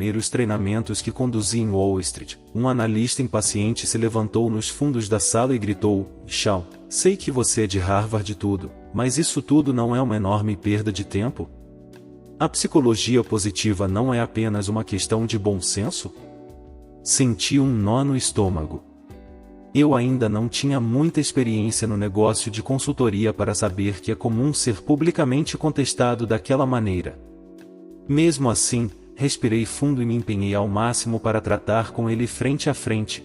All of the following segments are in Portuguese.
primeiros treinamentos que conduzi em Wall Street, um analista impaciente se levantou nos fundos da sala e gritou: "Shawn, sei que você é de Harvard e tudo, mas isso tudo não é uma enorme perda de tempo? A psicologia positiva não é apenas uma questão de bom senso?" Senti um nó no estômago. Eu ainda não tinha muita experiência no negócio de consultoria para saber que é comum ser publicamente contestado daquela maneira. Mesmo assim, respirei fundo e me empenhei ao máximo para tratar com ele frente a frente.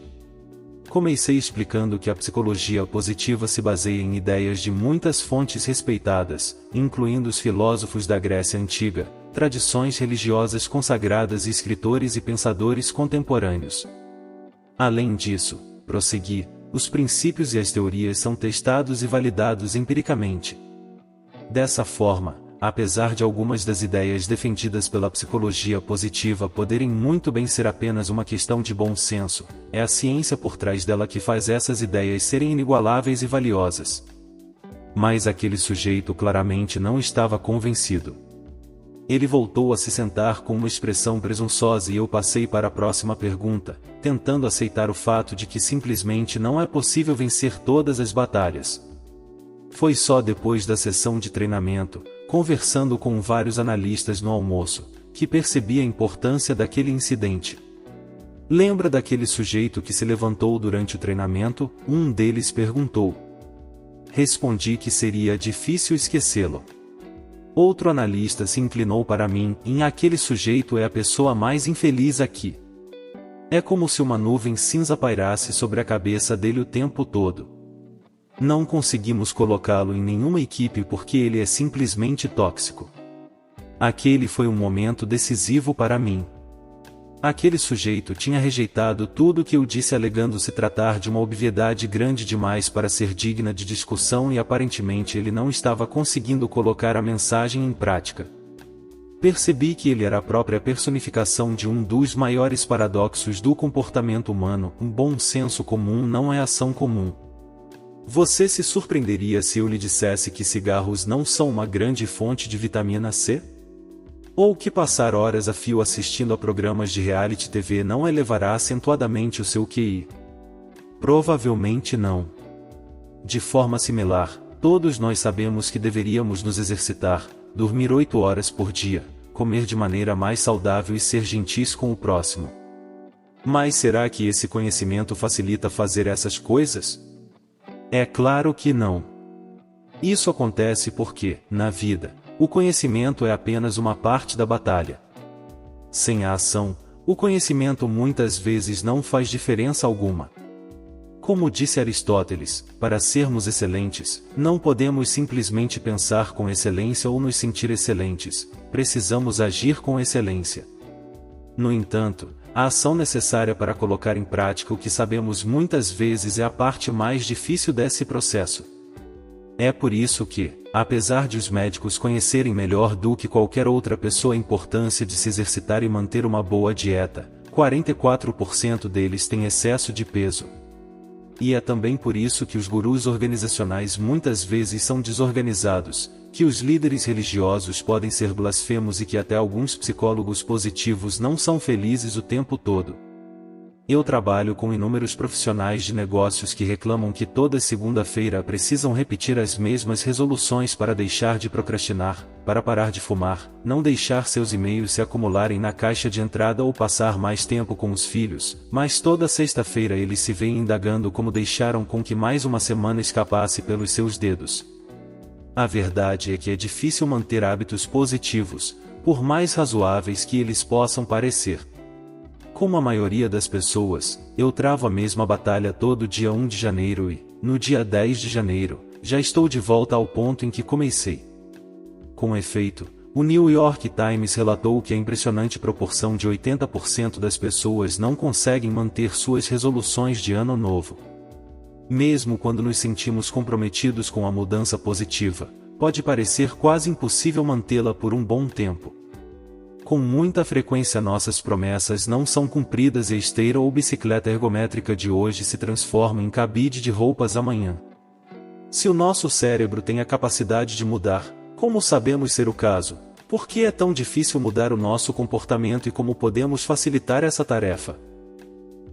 Comecei explicando que a psicologia positiva se baseia em ideias de muitas fontes respeitadas, incluindo os filósofos da Grécia Antiga, tradições religiosas consagradas e escritores e pensadores contemporâneos. Além disso, prossegui, os princípios e as teorias são testados e validados empiricamente. Dessa forma, apesar de algumas das ideias defendidas pela psicologia positiva poderem muito bem ser apenas uma questão de bom senso, é a ciência por trás dela que faz essas ideias serem inigualáveis e valiosas. Mas aquele sujeito claramente não estava convencido. Ele voltou a se sentar com uma expressão presunçosa e eu passei para a próxima pergunta, tentando aceitar o fato de que simplesmente não é possível vencer todas as batalhas. Foi só depois da sessão de treinamento, conversando com vários analistas no almoço, que percebi a importância daquele incidente. "Lembra daquele sujeito que se levantou durante o treinamento?" um deles perguntou. Respondi que seria difícil esquecê-lo. Outro analista se inclinou para mim: aquele sujeito é a pessoa mais infeliz aqui. É como se uma nuvem cinza pairasse sobre a cabeça dele o tempo todo. Não conseguimos colocá-lo em nenhuma equipe porque ele é simplesmente tóxico. Aquele foi um momento decisivo para mim. Aquele sujeito tinha rejeitado tudo o que eu disse alegando se tratar de uma obviedade grande demais para ser digna de discussão e aparentemente ele não estava conseguindo colocar a mensagem em prática. Percebi que ele era a própria personificação de um dos maiores paradoxos do comportamento humano: um bom senso comum não é ação comum. Você se surpreenderia se eu lhe dissesse que cigarros não são uma grande fonte de vitamina C? Ou que passar horas a fio assistindo a programas de reality TV não elevará acentuadamente o seu QI? Provavelmente não. De forma similar, todos nós sabemos que deveríamos nos exercitar, dormir 8 horas por dia, comer de maneira mais saudável e ser gentis com o próximo. Mas será que esse conhecimento facilita fazer essas coisas? É claro que não. Isso acontece porque, na vida, o conhecimento é apenas uma parte da batalha. Sem a ação, o conhecimento muitas vezes não faz diferença alguma. Como disse Aristóteles, para sermos excelentes, não podemos simplesmente pensar com excelência ou nos sentir excelentes, precisamos agir com excelência. No entanto, a ação necessária para colocar em prática o que sabemos muitas vezes é a parte mais difícil desse processo. É por isso que, apesar de os médicos conhecerem melhor do que qualquer outra pessoa a importância de se exercitar e manter uma boa dieta, 44% deles têm excesso de peso. E é também por isso que os gurus organizacionais muitas vezes são desorganizados, que os líderes religiosos podem ser blasfemos e que até alguns psicólogos positivos não são felizes o tempo todo. Eu trabalho com inúmeros profissionais de negócios que reclamam que toda segunda-feira precisam repetir as mesmas resoluções para deixar de procrastinar, para parar de fumar, não deixar seus e-mails se acumularem na caixa de entrada ou passar mais tempo com os filhos, mas toda sexta-feira eles se veem indagando como deixaram com que mais uma semana escapasse pelos seus dedos. A verdade é que é difícil manter hábitos positivos, por mais razoáveis que eles possam parecer. Como a maioria das pessoas, eu travo a mesma batalha todo dia 1 de janeiro e, no dia 10 de janeiro, já estou de volta ao ponto em que comecei. Com efeito, o New York Times relatou que a impressionante proporção de 80% das pessoas não conseguem manter suas resoluções de ano novo. Mesmo quando nos sentimos comprometidos com a mudança positiva, pode parecer quase impossível mantê-la por um bom tempo. Com muita frequência nossas promessas não são cumpridas e a esteira ou bicicleta ergométrica de hoje se transforma em cabide de roupas amanhã. Se o nosso cérebro tem a capacidade de mudar, como sabemos ser o caso, Por que é tão difícil mudar o nosso comportamento e como podemos facilitar essa tarefa?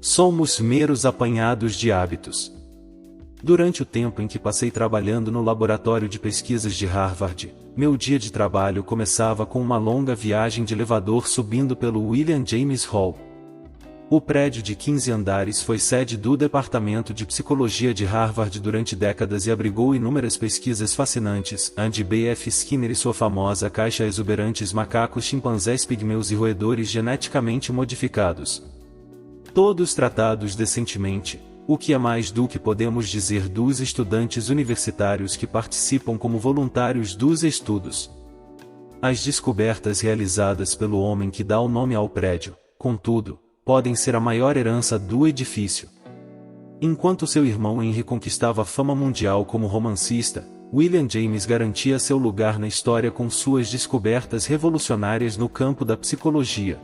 Somos meros apanhados de hábitos. Durante o tempo em que passei trabalhando no laboratório de pesquisas de Harvard, meu dia de trabalho começava com uma longa viagem de elevador subindo pelo William James Hall. O prédio de 15 andares foi sede do Departamento de Psicologia de Harvard durante décadas e abrigou inúmeras pesquisas fascinantes, Andy B.F. Skinner e sua famosa caixa exuberantes macacos, chimpanzés, pigmeus e roedores geneticamente modificados. Todos tratados decentemente, o que é mais do que podemos dizer dos estudantes universitários que participam como voluntários dos estudos. As descobertas realizadas pelo homem que dá o nome ao prédio, contudo, podem ser a maior herança do edifício. Enquanto seu irmão Henry conquistava fama mundial como romancista, William James garantia seu lugar na história com suas descobertas revolucionárias no campo da psicologia.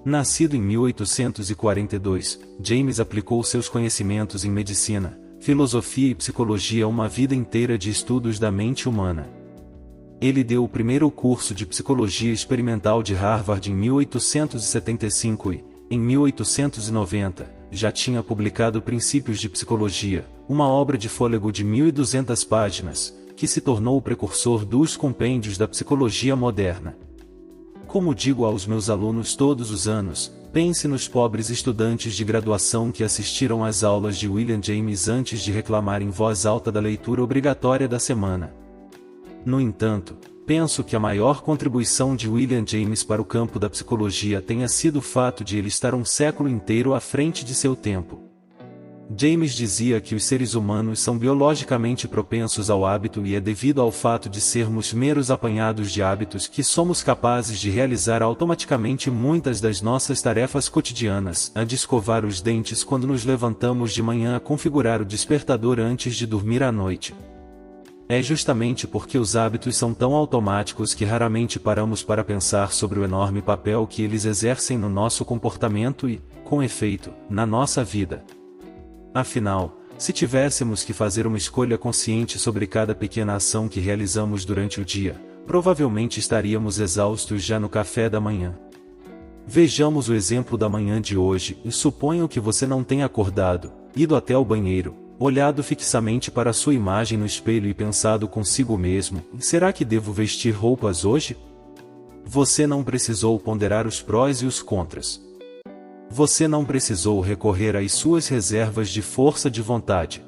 Nascido em 1842, James aplicou seus conhecimentos em medicina, filosofia e psicologia a uma vida inteira de estudos da mente humana. Ele deu o primeiro curso de psicologia experimental de Harvard em 1875 e, em 1890, já tinha publicado Princípios de Psicologia, uma obra de fôlego de 1.200 páginas, que se tornou o precursor dos compêndios da psicologia moderna. Como digo aos meus alunos todos os anos, pense nos pobres estudantes de graduação que assistiram às aulas de William James antes de reclamar em voz alta da leitura obrigatória da semana. No entanto, penso que a maior contribuição de William James para o campo da psicologia tenha sido o fato de ele estar um século inteiro à frente de seu tempo. James dizia que os seres humanos são biologicamente propensos ao hábito e é devido ao fato de sermos meros apanhados de hábitos que somos capazes de realizar automaticamente muitas das nossas tarefas cotidianas, a de escovar os dentes quando nos levantamos de manhã, a configurar o despertador antes de dormir à noite. É justamente porque os hábitos são tão automáticos que raramente paramos para pensar sobre o enorme papel que eles exercem no nosso comportamento e, com efeito, na nossa vida. Afinal, se tivéssemos que fazer uma escolha consciente sobre cada pequena ação que realizamos durante o dia, provavelmente estaríamos exaustos já no café da manhã. Vejamos o exemplo da manhã de hoje e suponham que você não tenha acordado, ido até o banheiro, olhado fixamente para sua imagem no espelho e pensado consigo mesmo: será que devo vestir roupas hoje? Você não precisou ponderar os prós e os contras. Você não precisou recorrer às suas reservas de força de vontade.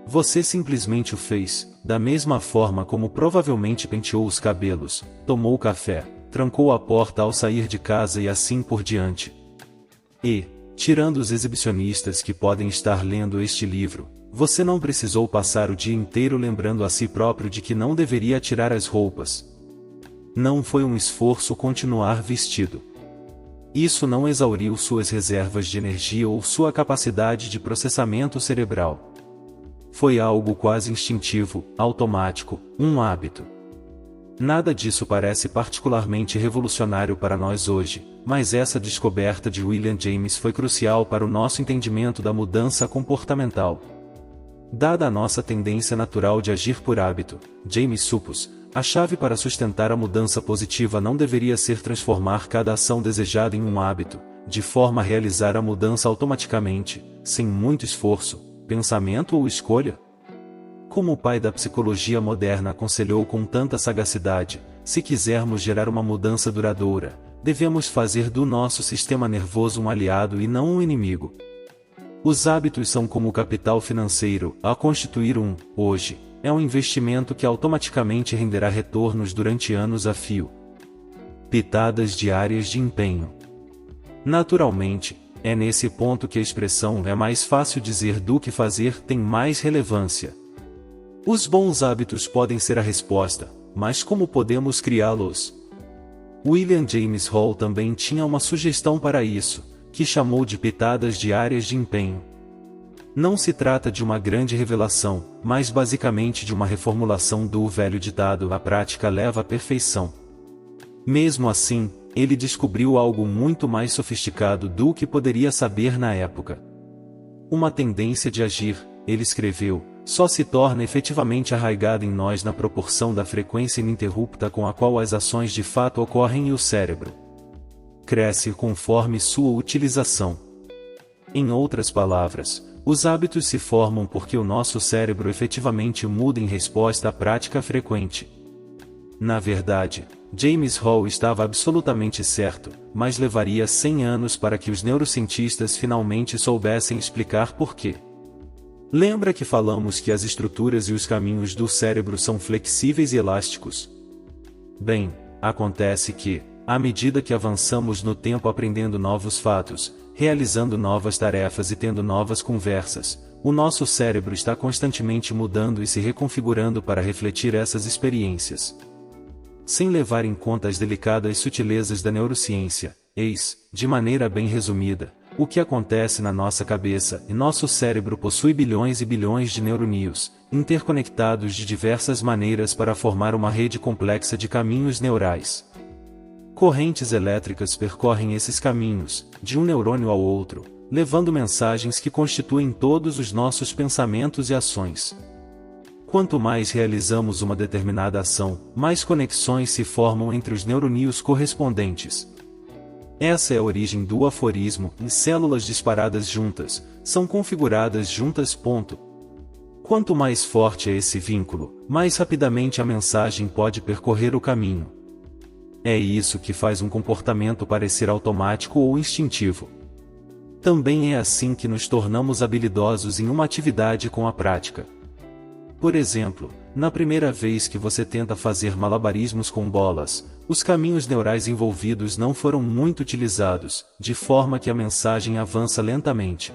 Você simplesmente o fez, da mesma forma como provavelmente penteou os cabelos, tomou café, trancou a porta ao sair de casa e assim por diante. E, tirando os exibicionistas que podem estar lendo este livro, você não precisou passar o dia inteiro lembrando a si próprio de que não deveria tirar as roupas. Não foi um esforço continuar vestido. Isso não exauriu suas reservas de energia ou sua capacidade de processamento cerebral. Foi algo quase instintivo, automático, um hábito. Nada disso parece particularmente revolucionário para nós hoje, mas essa descoberta de William James foi crucial para o nosso entendimento da mudança comportamental. Dada a nossa tendência natural de agir por hábito, James supôs, a chave para sustentar a mudança positiva não deveria ser transformar cada ação desejada em um hábito, de forma a realizar a mudança automaticamente, sem muito esforço, pensamento ou escolha? Como o pai da psicologia moderna aconselhou com tanta sagacidade, se quisermos gerar uma mudança duradoura, devemos fazer do nosso sistema nervoso um aliado e não um inimigo. Os hábitos são como o capital financeiro, a constituir hoje, é um investimento que automaticamente renderá retornos durante anos a fio. Pitadas diárias de empenho. Naturalmente, é nesse ponto que a expressão "é mais fácil dizer do que fazer" tem mais relevância. Os bons hábitos podem ser a resposta, mas como podemos criá-los? William James Hall também tinha uma sugestão para isso, que chamou de pitadas diárias de empenho. Não se trata de uma grande revelação, mas basicamente de uma reformulação do velho ditado "a prática leva à perfeição". Mesmo assim, ele descobriu algo muito mais sofisticado do que poderia saber na época. Uma tendência de agir, ele escreveu, só se torna efetivamente arraigada em nós na proporção da frequência ininterrupta com a qual as ações de fato ocorrem e o cérebro cresce conforme sua utilização. Em outras palavras, os hábitos se formam porque o nosso cérebro efetivamente muda em resposta à prática frequente. Na verdade, James Hall estava absolutamente certo, mas levaria 100 anos para que os neurocientistas finalmente soubessem explicar por quê. Lembra que falamos que as estruturas e os caminhos do cérebro são flexíveis e elásticos? Bem, acontece que, à medida que avançamos no tempo aprendendo novos fatos, realizando novas tarefas e tendo novas conversas, o nosso cérebro está constantemente mudando e se reconfigurando para refletir essas experiências. Sem levar em conta as delicadas sutilezas da neurociência, eis, de maneira bem resumida, o que acontece na nossa cabeça, e nosso cérebro possui bilhões e bilhões de neurônios, interconectados de diversas maneiras para formar uma rede complexa de caminhos neurais. Correntes elétricas percorrem esses caminhos, de um neurônio ao outro, levando mensagens que constituem todos os nossos pensamentos e ações. Quanto mais realizamos uma determinada ação, mais conexões se formam entre os neurônios correspondentes. Essa é a origem do aforismo, e células disparadas juntas, são configuradas juntas. Quanto mais forte é esse vínculo, mais rapidamente a mensagem pode percorrer o caminho. É isso que faz um comportamento parecer automático ou instintivo. Também é assim que nos tornamos habilidosos em uma atividade com a prática. Por exemplo, na primeira vez que você tenta fazer malabarismos com bolas, os caminhos neurais envolvidos não foram muito utilizados, de forma que a mensagem avança lentamente.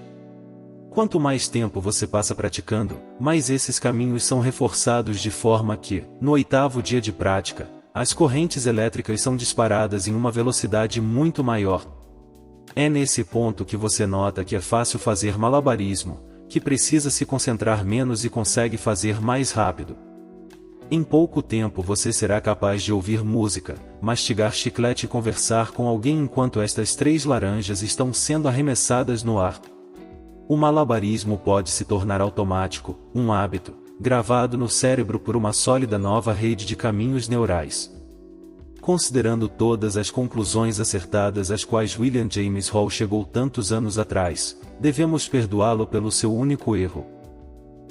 Quanto mais tempo você passa praticando, mais esses caminhos são reforçados de forma que, no 8º dia de prática, as correntes elétricas são disparadas em uma velocidade muito maior. É nesse ponto que você nota que é fácil fazer malabarismo, que precisa se concentrar menos e consegue fazer mais rápido. Em pouco tempo você será capaz de ouvir música, mastigar chiclete e conversar com alguém enquanto estas 3 laranjas estão sendo arremessadas no ar. O malabarismo pode se tornar automático, um hábito, gravado no cérebro por uma sólida nova rede de caminhos neurais. Considerando todas as conclusões acertadas às quais William James Hall chegou tantos anos atrás, devemos perdoá-lo pelo seu único erro.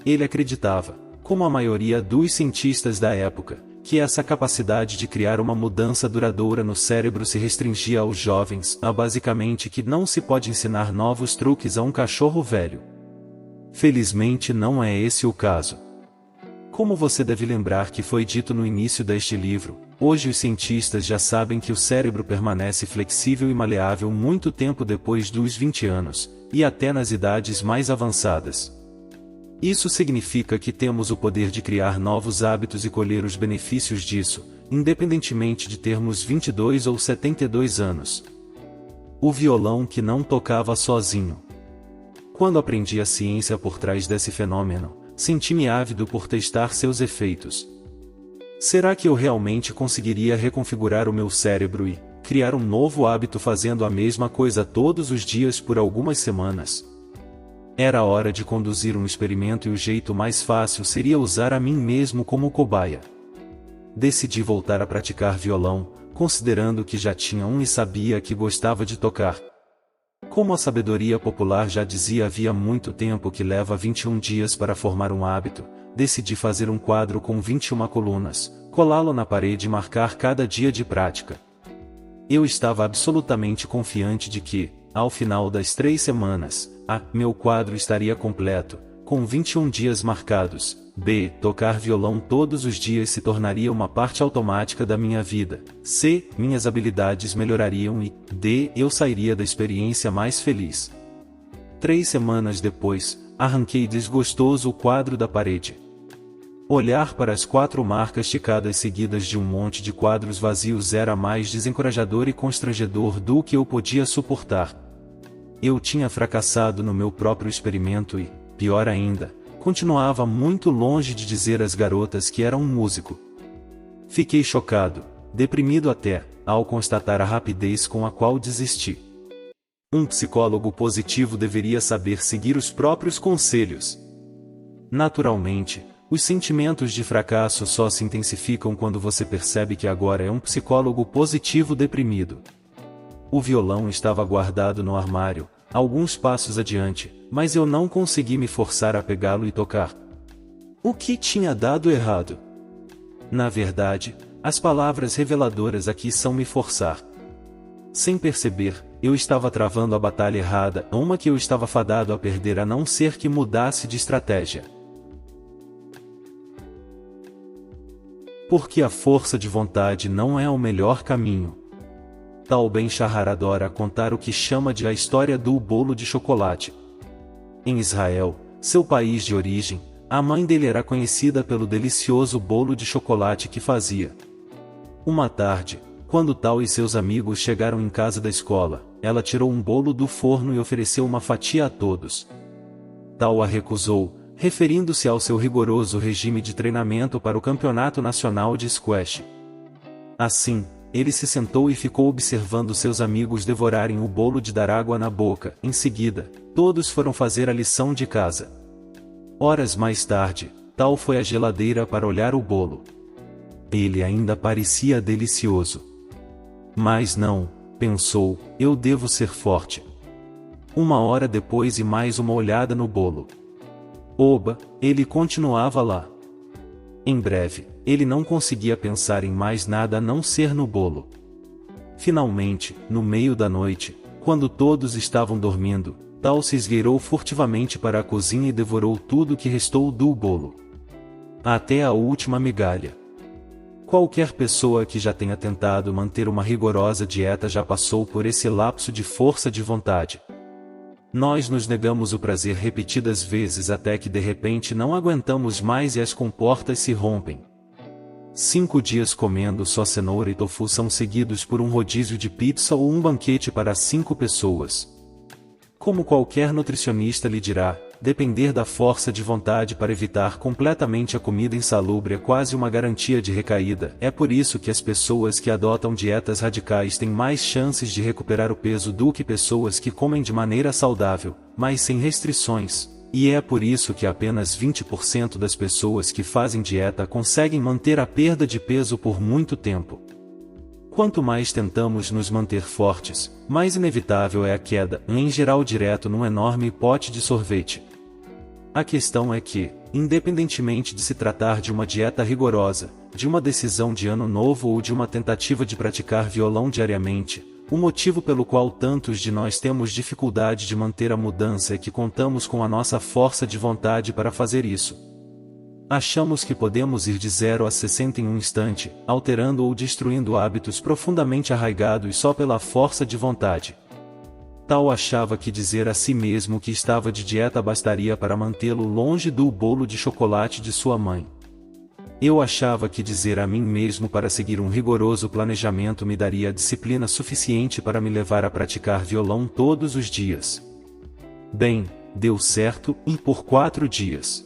Ele acreditava, como a maioria dos cientistas da época, que essa capacidade de criar uma mudança duradoura no cérebro se restringia aos jovens, basicamente que não se pode ensinar novos truques a um cachorro velho. Felizmente não é esse o caso. Como você deve lembrar que foi dito no início deste livro, hoje os cientistas já sabem que o cérebro permanece flexível e maleável muito tempo depois dos 20 anos, e até nas idades mais avançadas. Isso significa que temos o poder de criar novos hábitos e colher os benefícios disso, independentemente de termos 22 ou 72 anos. O violão que não tocava sozinho. Quando aprendi a ciência por trás desse fenômeno, senti-me ávido por testar seus efeitos. Será que eu realmente conseguiria reconfigurar o meu cérebro e criar um novo hábito fazendo a mesma coisa todos os dias por algumas semanas? Era hora de conduzir um experimento e o jeito mais fácil seria usar a mim mesmo como cobaia. Decidi voltar a praticar violão, considerando que já tinha um e sabia que gostava de tocar. Como a sabedoria popular já dizia havia muito tempo que leva 21 dias para formar um hábito, decidi fazer um quadro com 21 colunas, colá-lo na parede e marcar cada dia de prática. Eu estava absolutamente confiante de que, ao final das 3 semanas, meu quadro estaria completo, com 21 dias marcados. B. Tocar violão todos os dias se tornaria uma parte automática da minha vida. C. Minhas habilidades melhorariam e D. Eu sairia da experiência mais feliz. 3 semanas depois, arranquei desgostoso o quadro da parede. Olhar para as 4 marcas ticadas seguidas de um monte de quadros vazios era mais desencorajador e constrangedor do que eu podia suportar. Eu tinha fracassado no meu próprio experimento e, pior ainda, continuava muito longe de dizer às garotas que era um músico. Fiquei chocado, deprimido até, ao constatar a rapidez com a qual desisti. Um psicólogo positivo deveria saber seguir os próprios conselhos. Naturalmente, os sentimentos de fracasso só se intensificam quando você percebe que agora é um psicólogo positivo deprimido. O violão estava guardado no armário, alguns passos adiante, mas eu não consegui me forçar a pegá-lo e tocar. O que tinha dado errado? Na verdade, as palavras reveladoras aqui são me forçar. Sem perceber, eu estava travando a batalha errada, uma que eu estava fadado a perder a não ser que mudasse de estratégia. Porque a força de vontade não é o melhor caminho. Tal Ben-Shahar adora contar o que chama de a história do bolo de chocolate. Em Israel, seu país de origem, a mãe dele era conhecida pelo delicioso bolo de chocolate que fazia. Uma tarde, quando Tal e seus amigos chegaram em casa da escola, ela tirou um bolo do forno e ofereceu uma fatia a todos. Tal a recusou, referindo-se ao seu rigoroso regime de treinamento para o Campeonato Nacional de Squash. Assim, ele se sentou e ficou observando seus amigos devorarem o bolo de dar água na boca. Em seguida, todos foram fazer a lição de casa. Horas mais tarde, Tal foi à geladeira para olhar o bolo. Ele ainda parecia delicioso. Mas não, pensou, eu devo ser forte. Uma hora depois e mais uma olhada no bolo. Oba, ele continuava lá. Em breve, ele não conseguia pensar em mais nada a não ser no bolo. Finalmente, no meio da noite, quando todos estavam dormindo, Tal se esgueirou furtivamente para a cozinha e devorou tudo que restou do bolo. Até a última migalha. Qualquer pessoa que já tenha tentado manter uma rigorosa dieta já passou por esse lapso de força de vontade. Nós nos negamos o prazer repetidas vezes até que de repente não aguentamos mais e as comportas se rompem. 5 dias comendo só cenoura e tofu são seguidos por um rodízio de pizza ou um banquete para 5 pessoas. Como qualquer nutricionista lhe dirá, depender da força de vontade para evitar completamente a comida insalubre é quase uma garantia de recaída. É por isso que as pessoas que adotam dietas radicais têm mais chances de recuperar o peso do que pessoas que comem de maneira saudável, mas sem restrições. E é por isso que apenas 20% das pessoas que fazem dieta conseguem manter a perda de peso por muito tempo. Quanto mais tentamos nos manter fortes, mais inevitável é a queda, em geral direto num enorme pote de sorvete. A questão é que, independentemente de se tratar de uma dieta rigorosa, de uma decisão de ano novo ou de uma tentativa de praticar violão diariamente, o motivo pelo qual tantos de nós temos dificuldade de manter a mudança é que contamos com a nossa força de vontade para fazer isso. Achamos que podemos ir de 0 a 60 em um instante, alterando ou destruindo hábitos profundamente arraigados só pela força de vontade. Tal achava que dizer a si mesmo que estava de dieta bastaria para mantê-lo longe do bolo de chocolate de sua mãe. Eu achava que dizer a mim mesmo para seguir um rigoroso planejamento me daria a disciplina suficiente para me levar a praticar violão todos os dias. Bem, deu certo, e por 4 dias.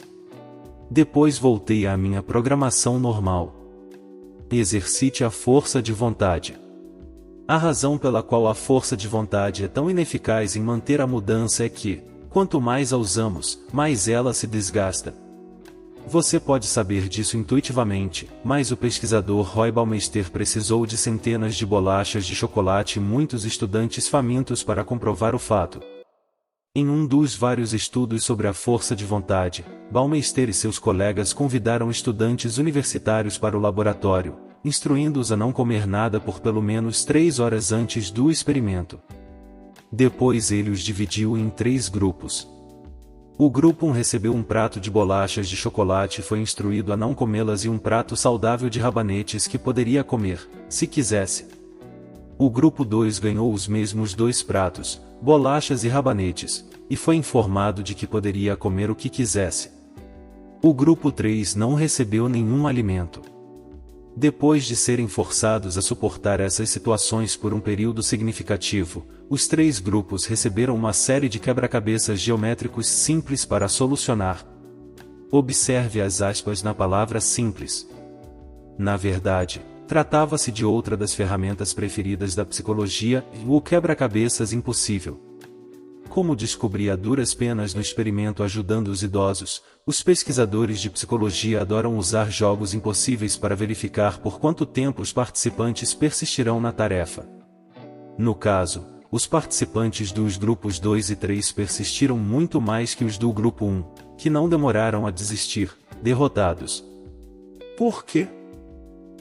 Depois voltei à minha programação normal. Exercite a força de vontade. A razão pela qual a força de vontade é tão ineficaz em manter a mudança é que, quanto mais a usamos, mais ela se desgasta. Você pode saber disso intuitivamente, mas o pesquisador Roy Baumeister precisou de centenas de bolachas de chocolate e muitos estudantes famintos para comprovar o fato. Em um dos vários estudos sobre a força de vontade, Baumeister e seus colegas convidaram estudantes universitários para o laboratório, instruindo-os a não comer nada por pelo menos 3 horas antes do experimento. Depois ele os dividiu em 3 grupos. O grupo 1 recebeu um prato de bolachas de chocolate e foi instruído a não comê-las e um prato saudável de rabanetes que poderia comer, se quisesse. O grupo 2 ganhou os mesmos 2 pratos, bolachas e rabanetes, e foi informado de que poderia comer o que quisesse. O grupo 3 não recebeu nenhum alimento. Depois de serem forçados a suportar essas situações por um período significativo, os 3 grupos receberam uma série de quebra-cabeças geométricos simples para solucionar. Observe as aspas na palavra simples. Na verdade, tratava-se de outra das ferramentas preferidas da psicologia, o quebra-cabeças impossível. Como descobri a duras penas no experimento ajudando os idosos, os pesquisadores de psicologia adoram usar jogos impossíveis para verificar por quanto tempo os participantes persistirão na tarefa. No caso, os participantes dos grupos 2 e 3 persistiram muito mais que os do grupo 1, que não demoraram a desistir, derrotados. Por quê?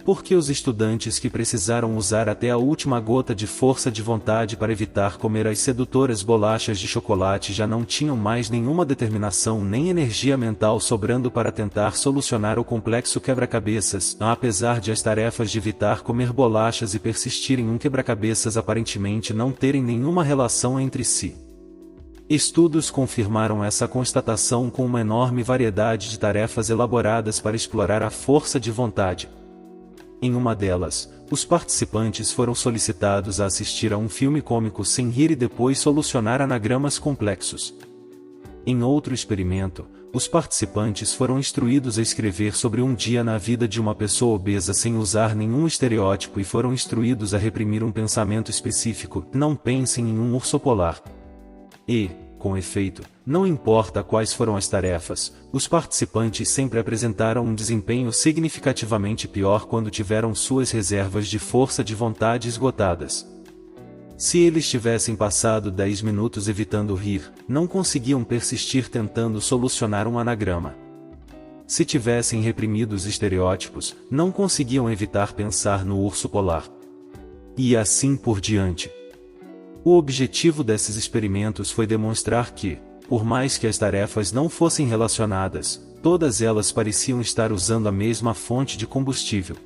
Porque os estudantes que precisaram usar até a última gota de força de vontade para evitar comer as sedutoras bolachas de chocolate já não tinham mais nenhuma determinação nem energia mental sobrando para tentar solucionar o complexo quebra-cabeças, apesar de as tarefas de evitar comer bolachas e persistir em um quebra-cabeças aparentemente não terem nenhuma relação entre si. Estudos confirmaram essa constatação com uma enorme variedade de tarefas elaboradas para explorar a força de vontade. Em uma delas, os participantes foram solicitados a assistir a um filme cômico sem rir e depois solucionar anagramas complexos. Em outro experimento, os participantes foram instruídos a escrever sobre um dia na vida de uma pessoa obesa sem usar nenhum estereótipo e foram instruídos a reprimir um pensamento específico: não pensem em um urso polar. E, com efeito, não importa quais foram as tarefas, os participantes sempre apresentaram um desempenho significativamente pior quando tiveram suas reservas de força de vontade esgotadas. Se eles tivessem passado 10 minutos evitando rir, não conseguiam persistir tentando solucionar um anagrama. Se tivessem reprimido os estereótipos, não conseguiam evitar pensar no urso polar. E assim por diante. O objetivo desses experimentos foi demonstrar que, por mais que as tarefas não fossem relacionadas, todas elas pareciam estar usando a mesma fonte de combustível.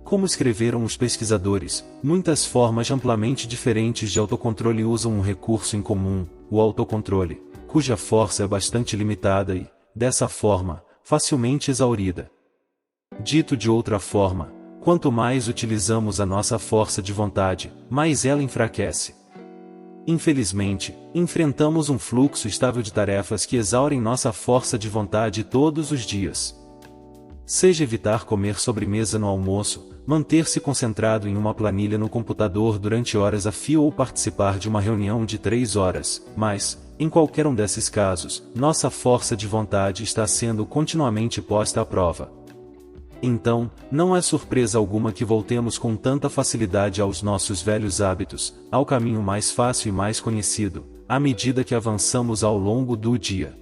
Como escreveram os pesquisadores, muitas formas amplamente diferentes de autocontrole usam um recurso em comum, o autocontrole, cuja força é bastante limitada e, dessa forma, facilmente exaurida. Dito de outra forma, quanto mais utilizamos a nossa força de vontade, mais ela enfraquece. Infelizmente, enfrentamos um fluxo estável de tarefas que exaurem nossa força de vontade todos os dias. Seja evitar comer sobremesa no almoço, manter-se concentrado em uma planilha no computador durante horas a fio ou participar de uma reunião de 3 horas, mas, em qualquer um desses casos, nossa força de vontade está sendo continuamente posta à prova. Então, não é surpresa alguma que voltemos com tanta facilidade aos nossos velhos hábitos, ao caminho mais fácil e mais conhecido, à medida que avançamos ao longo do dia.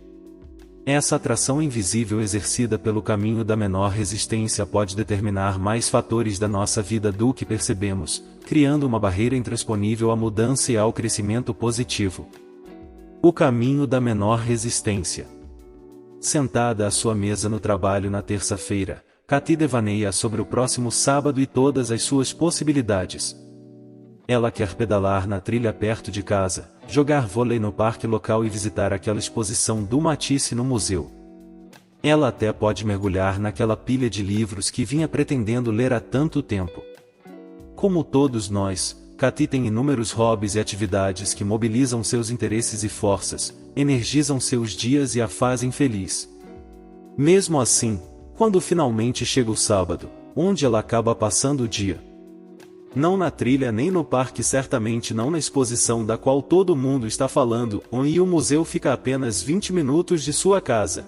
Essa atração invisível exercida pelo caminho da menor resistência pode determinar mais fatores da nossa vida do que percebemos, criando uma barreira intransponível à mudança e ao crescimento positivo. O caminho da menor resistência. Sentada à sua mesa no trabalho na terça-feira, Cathy devaneia sobre o próximo sábado e todas as suas possibilidades. Ela quer pedalar na trilha perto de casa, jogar vôlei no parque local e visitar aquela exposição do Matisse no museu. Ela até pode mergulhar naquela pilha de livros que vinha pretendendo ler há tanto tempo. Como todos nós, Cathy tem inúmeros hobbies e atividades que mobilizam seus interesses e forças, energizam seus dias e a fazem feliz. Mesmo assim, quando finalmente chega o sábado, onde ela acaba passando o dia? Não na trilha nem no parque, certamente não na exposição da qual todo mundo está falando, e o museu fica a apenas 20 minutos de sua casa.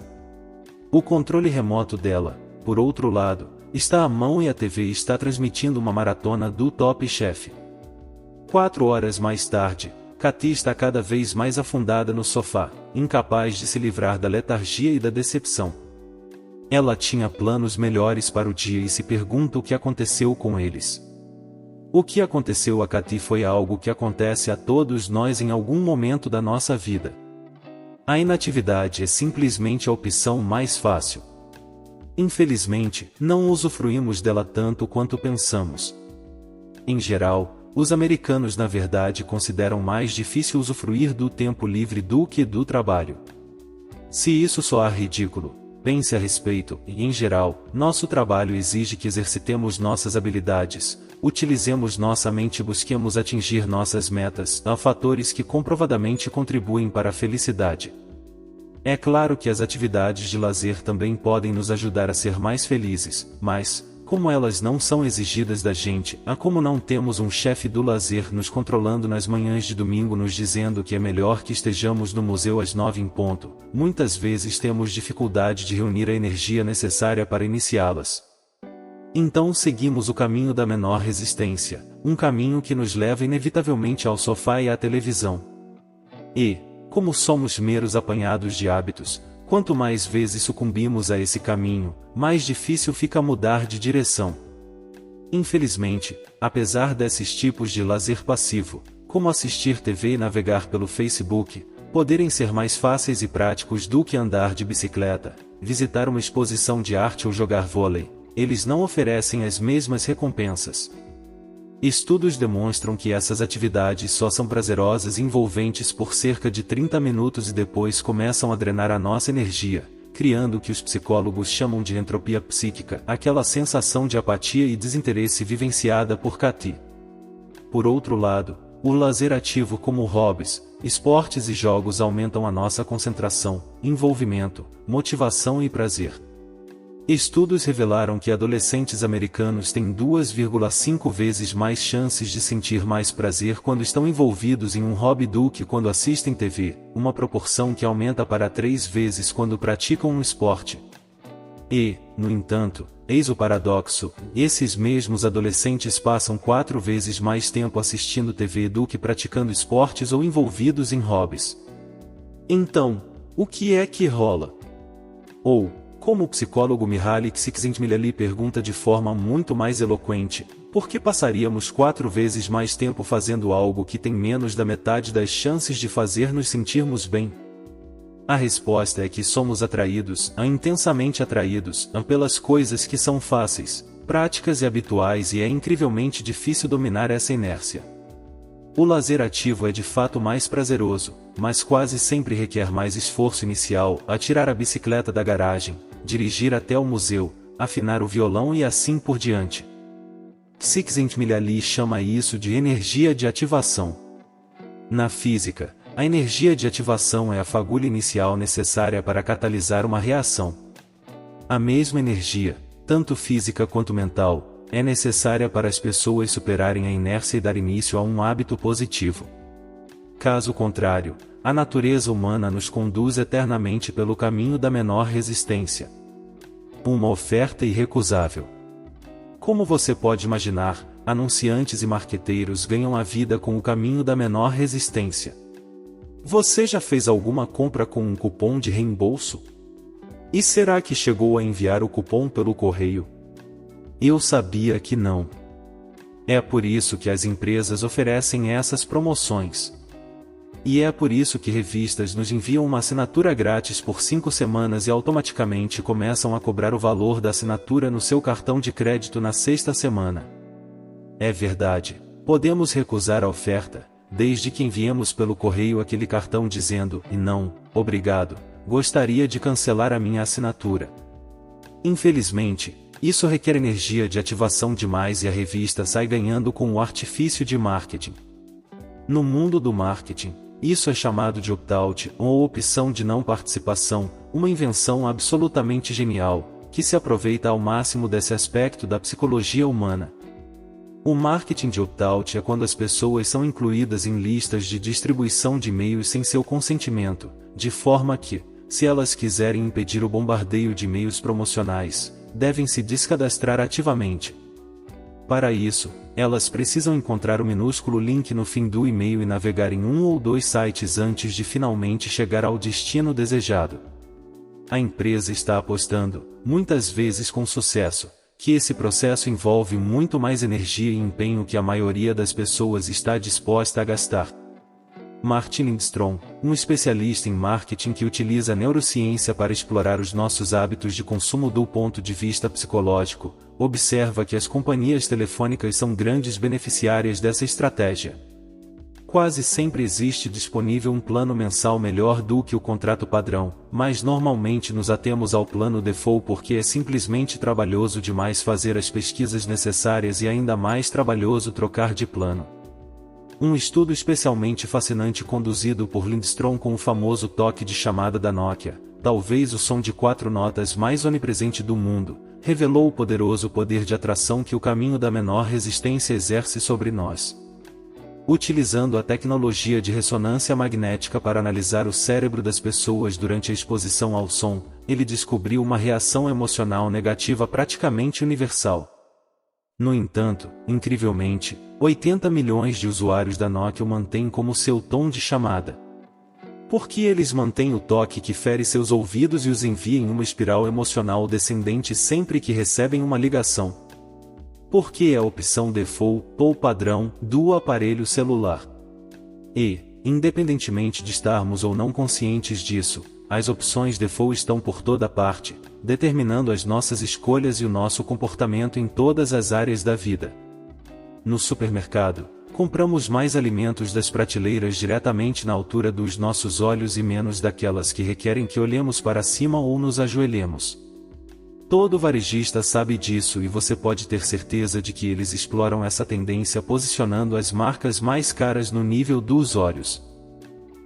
O controle remoto dela, por outro lado, está à mão e a TV está transmitindo uma maratona do Top Chef. 4 horas mais tarde, Cathy está cada vez mais afundada no sofá, incapaz de se livrar da letargia e da decepção. Ela tinha planos melhores para o dia e se pergunta o que aconteceu com eles. O que aconteceu a Cathy foi algo que acontece a todos nós em algum momento da nossa vida. A inatividade é simplesmente a opção mais fácil. Infelizmente, não usufruímos dela tanto quanto pensamos. Em geral, os americanos na verdade consideram mais difícil usufruir do tempo livre do que do trabalho. Se isso soar ridículo, pense a respeito, e em geral, nosso trabalho exige que exercitemos nossas habilidades, utilizemos nossa mente e busquemos atingir nossas metas, há fatores que comprovadamente contribuem para a felicidade. É claro que as atividades de lazer também podem nos ajudar a ser mais felizes, mas, como elas não são exigidas da gente, como não temos um chefe do lazer nos controlando nas manhãs de domingo nos dizendo que é melhor que estejamos no museu às 9 em ponto, muitas vezes temos dificuldade de reunir a energia necessária para iniciá-las. Então seguimos o caminho da menor resistência, um caminho que nos leva inevitavelmente ao sofá e à televisão. E, como somos meros apanhados de hábitos, quanto mais vezes sucumbimos a esse caminho, mais difícil fica mudar de direção. Infelizmente, apesar desses tipos de lazer passivo, como assistir TV e navegar pelo Facebook, poderem ser mais fáceis e práticos do que andar de bicicleta, visitar uma exposição de arte ou jogar vôlei, eles não oferecem as mesmas recompensas. Estudos demonstram que essas atividades só são prazerosas e envolventes por cerca de 30 minutos e depois começam a drenar a nossa energia, criando o que os psicólogos chamam de entropia psíquica, aquela sensação de apatia e desinteresse vivenciada por Cathy. Por outro lado, o lazer ativo como hobbies, esportes e jogos aumentam a nossa concentração, envolvimento, motivação e prazer. Estudos revelaram que adolescentes americanos têm 2,5 vezes mais chances de sentir mais prazer quando estão envolvidos em um hobby do que quando assistem TV, uma proporção que aumenta para 3 vezes quando praticam um esporte. E, no entanto, eis o paradoxo, esses mesmos adolescentes passam 4 vezes mais tempo assistindo TV do que praticando esportes ou envolvidos em hobbies. Então, o que é que rola? Ou, como o psicólogo Mihaly Csikszentmihalyi pergunta de forma muito mais eloquente, por que passaríamos 4 vezes mais tempo fazendo algo que tem menos da metade das chances de fazer nos sentirmos bem? A resposta é que somos atraídos, intensamente atraídos, pelas coisas que são fáceis, práticas e habituais e é incrivelmente difícil dominar essa inércia. O lazer ativo é de fato mais prazeroso, mas quase sempre requer mais esforço inicial, tirar a bicicleta da garagem, dirigir até o museu, afinar o violão e assim por diante. Csikszentmihalyi chama isso de energia de ativação. Na física, a energia de ativação é a fagulha inicial necessária para catalisar uma reação. A mesma energia, tanto física quanto mental, é necessária para as pessoas superarem a inércia e dar início a um hábito positivo. Caso contrário, a natureza humana nos conduz eternamente pelo caminho da menor resistência. Uma oferta irrecusável. Como você pode imaginar, anunciantes e marqueteiros ganham a vida com o caminho da menor resistência. Você já fez alguma compra com um cupom de reembolso? E será que chegou a enviar o cupom pelo correio? Eu sabia que não. É por isso que as empresas oferecem essas promoções. E é por isso que revistas nos enviam uma assinatura grátis por 5 semanas e automaticamente começam a cobrar o valor da assinatura no seu cartão de crédito na 6ª semana. É verdade, podemos recusar a oferta, desde que enviemos pelo correio aquele cartão dizendo, e não, obrigado, gostaria de cancelar a minha assinatura. Infelizmente, isso requer energia de ativação demais e a revista sai ganhando com o artifício de marketing. No mundo do marketing, isso é chamado de opt-out, ou opção de não participação, uma invenção absolutamente genial, que se aproveita ao máximo desse aspecto da psicologia humana. O marketing de opt-out é quando as pessoas são incluídas em listas de distribuição de e-mails sem seu consentimento, de forma que, se elas quiserem impedir o bombardeio de e-mails promocionais, devem se descadastrar ativamente. Para isso, elas precisam encontrar o minúsculo link no fim do e-mail e navegar em 1 ou 2 sites antes de finalmente chegar ao destino desejado. A empresa está apostando, muitas vezes com sucesso, que esse processo envolve muito mais energia e empenho que a maioria das pessoas está disposta a gastar. Martin Lindstrom, um especialista em marketing que utiliza a neurociência para explorar os nossos hábitos de consumo do ponto de vista psicológico, observa que as companhias telefônicas são grandes beneficiárias dessa estratégia. Quase sempre existe disponível um plano mensal melhor do que o contrato padrão, mas normalmente nos atemos ao plano default porque é simplesmente trabalhoso demais fazer as pesquisas necessárias e ainda mais trabalhoso trocar de plano. Um estudo especialmente fascinante conduzido por Lindstrom com o famoso toque de chamada da Nokia, talvez o som de 4 notas mais onipresente do mundo, revelou o poderoso poder de atração que o caminho da menor resistência exerce sobre nós. Utilizando a tecnologia de ressonância magnética para analisar o cérebro das pessoas durante a exposição ao som, ele descobriu uma reação emocional negativa praticamente universal. No entanto, incrivelmente, 80 milhões de usuários da Nokia o mantêm como seu tom de chamada. Porque eles mantêm o toque que fere seus ouvidos e os envia em uma espiral emocional descendente sempre que recebem uma ligação. Porque é a opção default ou padrão do aparelho celular. E, independentemente de estarmos ou não conscientes disso, as opções default estão por toda parte, determinando as nossas escolhas e o nosso comportamento em todas as áreas da vida. No supermercado, compramos mais alimentos das prateleiras diretamente na altura dos nossos olhos e menos daquelas que requerem que olhemos para cima ou nos ajoelhemos. Todo varejista sabe disso e você pode ter certeza de que eles exploram essa tendência posicionando as marcas mais caras no nível dos olhos.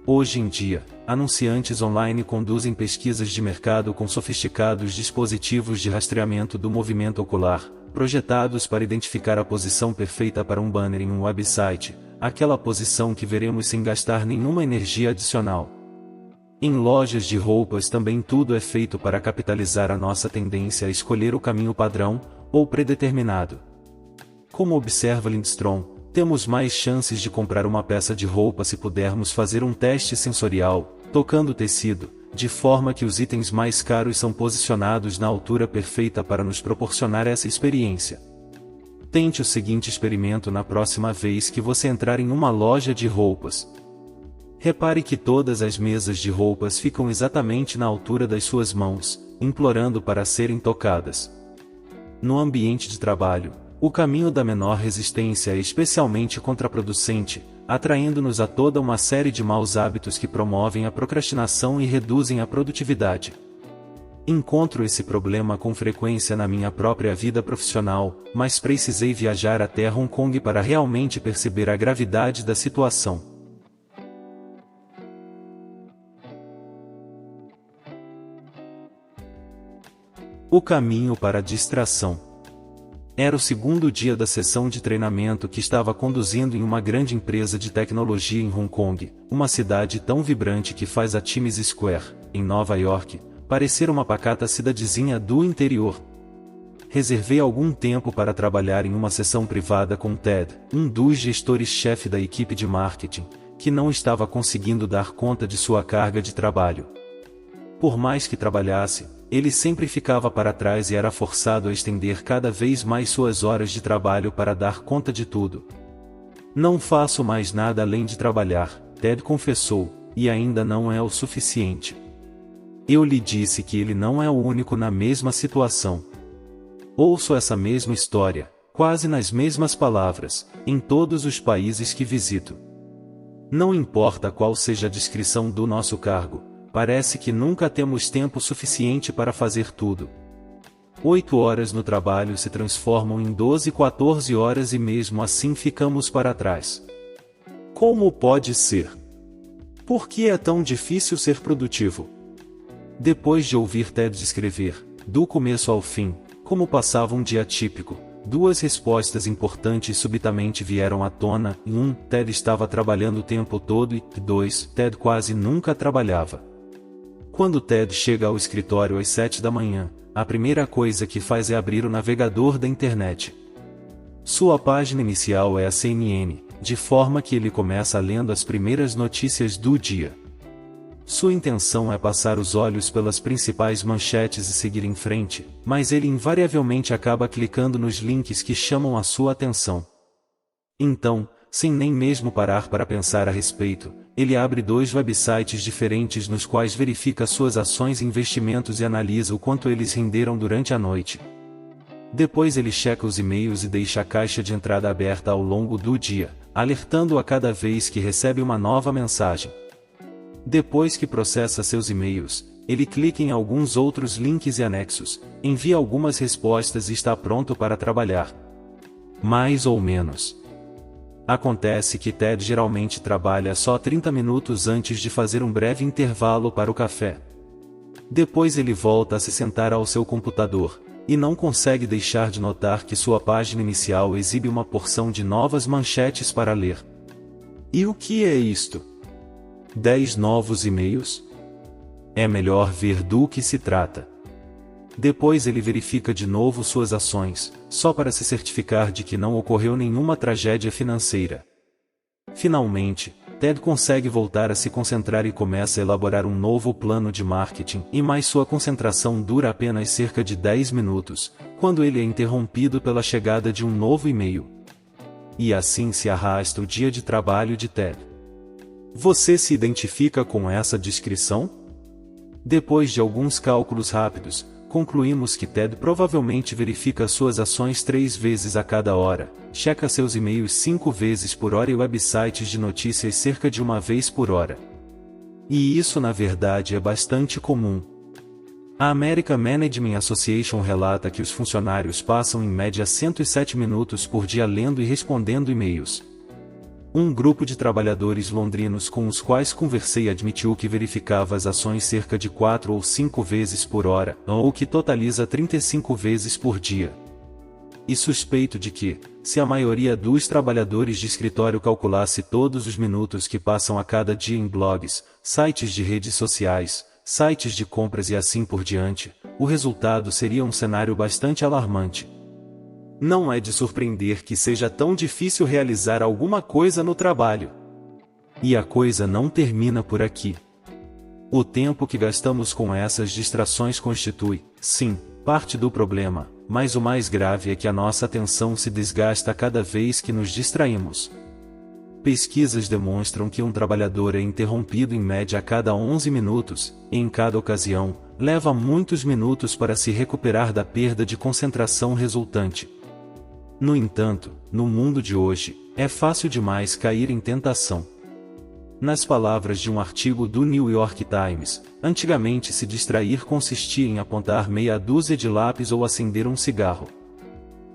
Hoje em dia, anunciantes online conduzem pesquisas de mercado com sofisticados dispositivos de rastreamento do movimento ocular, projetados para identificar a posição perfeita para um banner em um website, aquela posição que veremos sem gastar nenhuma energia adicional. Em lojas de roupas também tudo é feito para capitalizar a nossa tendência a escolher o caminho padrão, ou predeterminado. Como observa Lindstrom, temos mais chances de comprar uma peça de roupa se pudermos fazer um teste sensorial, tocando o tecido, de forma que os itens mais caros são posicionados na altura perfeita para nos proporcionar essa experiência. Tente o seguinte experimento na próxima vez que você entrar em uma loja de roupas. Repare que todas as mesas de roupas ficam exatamente na altura das suas mãos, implorando para serem tocadas. No ambiente de trabalho, o caminho da menor resistência é especialmente contraproducente, atraindo-nos a toda uma série de maus hábitos que promovem a procrastinação e reduzem a produtividade. Encontro esse problema com frequência na minha própria vida profissional, mas precisei viajar até Hong Kong para realmente perceber a gravidade da situação. O caminho para a distração. Era o segundo dia da sessão de treinamento que estava conduzindo em uma grande empresa de tecnologia em Hong Kong, uma cidade tão vibrante que faz a Times Square, em Nova York, parecer uma pacata cidadezinha do interior. Reservei algum tempo para trabalhar em uma sessão privada com Ted, um dos gestores-chefe da equipe de marketing, que não estava conseguindo dar conta de sua carga de trabalho. Por mais que trabalhasse, ele sempre ficava para trás e era forçado a estender cada vez mais suas horas de trabalho para dar conta de tudo. Não faço mais nada além de trabalhar, Ted confessou, e ainda não é o suficiente. Eu lhe disse que ele não é o único na mesma situação. Ouço essa mesma história, quase nas mesmas palavras, em todos os países que visito. Não importa qual seja a descrição do nosso cargo, parece que nunca temos tempo suficiente para fazer tudo. 8 horas no trabalho se transformam em 12, 14 horas e mesmo assim ficamos para trás. Como pode ser? Por que é tão difícil ser produtivo? Depois de ouvir Ted descrever, do começo ao fim, como passava um dia típico, 2 respostas importantes subitamente vieram à tona. 1. Ted estava trabalhando o tempo todo e 2. Ted quase nunca trabalhava. Quando Ted chega ao escritório às 7 da manhã, a primeira coisa que faz é abrir o navegador da internet. Sua página inicial é a CNN, de forma que ele começa lendo as primeiras notícias do dia. Sua intenção é passar os olhos pelas principais manchetes e seguir em frente, mas ele invariavelmente acaba clicando nos links que chamam a sua atenção. Então, sem nem mesmo parar para pensar a respeito, ele abre 2 websites diferentes nos quais verifica suas ações e investimentos e analisa o quanto eles renderam durante a noite. Depois ele checa os e-mails e deixa a caixa de entrada aberta ao longo do dia, alertando a cada vez que recebe uma nova mensagem. Depois que processa seus e-mails, ele clica em alguns outros links e anexos, envia algumas respostas e está pronto para trabalhar. Mais ou menos. Acontece que Ted geralmente trabalha só 30 minutos antes de fazer um breve intervalo para o café. Depois ele volta a se sentar ao seu computador, E não consegue deixar de notar que sua página inicial exibe uma porção de novas manchetes para ler. E o que é isto? 10 novos e-mails? É melhor ver do que se trata. Depois ele verifica de novo suas ações, só para se certificar de que não ocorreu nenhuma tragédia financeira. Finalmente, Ted consegue voltar a se concentrar e começa a elaborar um novo plano de marketing, mas sua concentração dura apenas cerca de 10 minutos, quando ele é interrompido pela chegada de um novo e-mail. E assim se arrasta o dia de trabalho de Ted. Você se identifica com essa descrição? Depois de alguns cálculos rápidos, concluímos que Ted provavelmente verifica suas ações 3 vezes a cada hora, checa seus e-mails 5 vezes por hora e websites de notícias cerca de 1 vez por hora. E isso na verdade é bastante comum. A American Management Association relata que os funcionários passam em média 107 minutos por dia lendo e respondendo e-mails. Um grupo de trabalhadores londrinos com os quais conversei admitiu que verificava as ações cerca de 4 ou 5 vezes por hora, o que totaliza 35 vezes por dia. E suspeito de que, se a maioria dos trabalhadores de escritório calculasse todos os minutos que passam a cada dia em blogs, sites de redes sociais, sites de compras e assim por diante, o resultado seria um cenário bastante alarmante. Não é de surpreender que seja tão difícil realizar alguma coisa no trabalho. E a coisa não termina por aqui. O tempo que gastamos com essas distrações constitui, sim, parte do problema, mas o mais grave é que a nossa atenção se desgasta cada vez que nos distraímos. Pesquisas demonstram que um trabalhador é interrompido em média a cada 11 minutos, e em cada ocasião, leva muitos minutos para se recuperar da perda de concentração resultante. No entanto, no mundo de hoje, é fácil demais cair em tentação. Nas palavras de um artigo do New York Times, antigamente se distrair consistia em apontar meia dúzia de lápis ou acender um cigarro.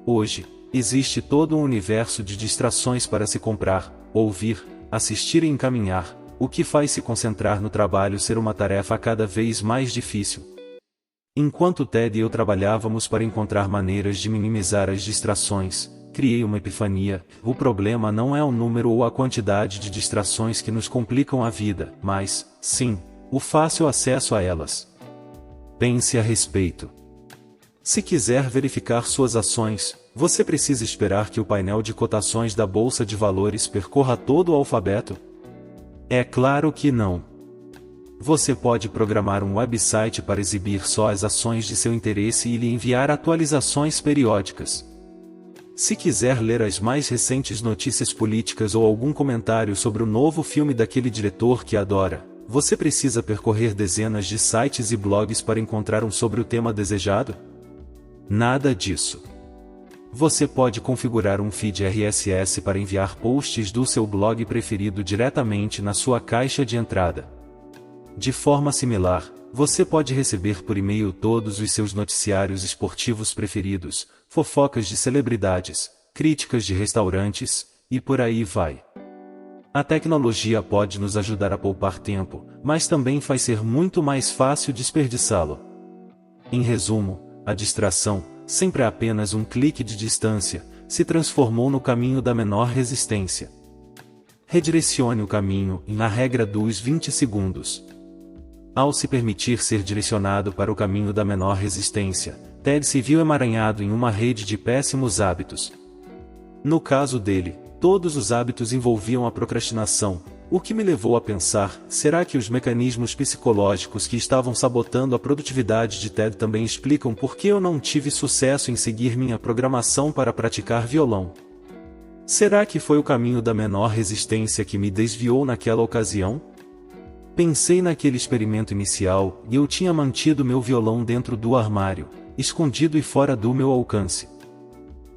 Hoje, existe todo um universo de distrações para se comprar, ouvir, assistir e encaminhar, o que faz se concentrar no trabalho ser uma tarefa cada vez mais difícil. Enquanto Ted e eu trabalhávamos para encontrar maneiras de minimizar as distrações, criei uma epifania: o problema não é o número ou a quantidade de distrações que nos complicam a vida, mas, sim, o fácil acesso a elas. Pense a respeito. Se quiser verificar suas ações, você precisa esperar que o painel de cotações da Bolsa de Valores percorra todo o alfabeto? É claro que não. Você pode programar um website para exibir só as ações de seu interesse e lhe enviar atualizações periódicas. Se quiser ler as mais recentes notícias políticas ou algum comentário sobre o novo filme daquele diretor que adora, você precisa percorrer dezenas de sites e blogs para encontrar um sobre o tema desejado? Nada disso. Você pode configurar um feed RSS para enviar posts do seu blog preferido diretamente na sua caixa de entrada. De forma similar, você pode receber por e-mail todos os seus noticiários esportivos preferidos, fofocas de celebridades, críticas de restaurantes, e por aí vai. A tecnologia pode nos ajudar a poupar tempo, mas também faz ser muito mais fácil desperdiçá-lo. Em resumo, a distração, sempre a apenas um clique de distância, se transformou no caminho da menor resistência. Redirecione o caminho na regra dos 20 segundos. Ao se permitir ser direcionado para o caminho da menor resistência, Ted se viu emaranhado em uma rede de péssimos hábitos. No caso dele, todos os hábitos envolviam a procrastinação, o que me levou a pensar: será que os mecanismos psicológicos que estavam sabotando a produtividade de Ted também explicam por que eu não tive sucesso em seguir minha programação para praticar violão? Será que foi o caminho da menor resistência que me desviou naquela ocasião? Pensei naquele experimento inicial, e eu tinha mantido meu violão dentro do armário, escondido e fora do meu alcance.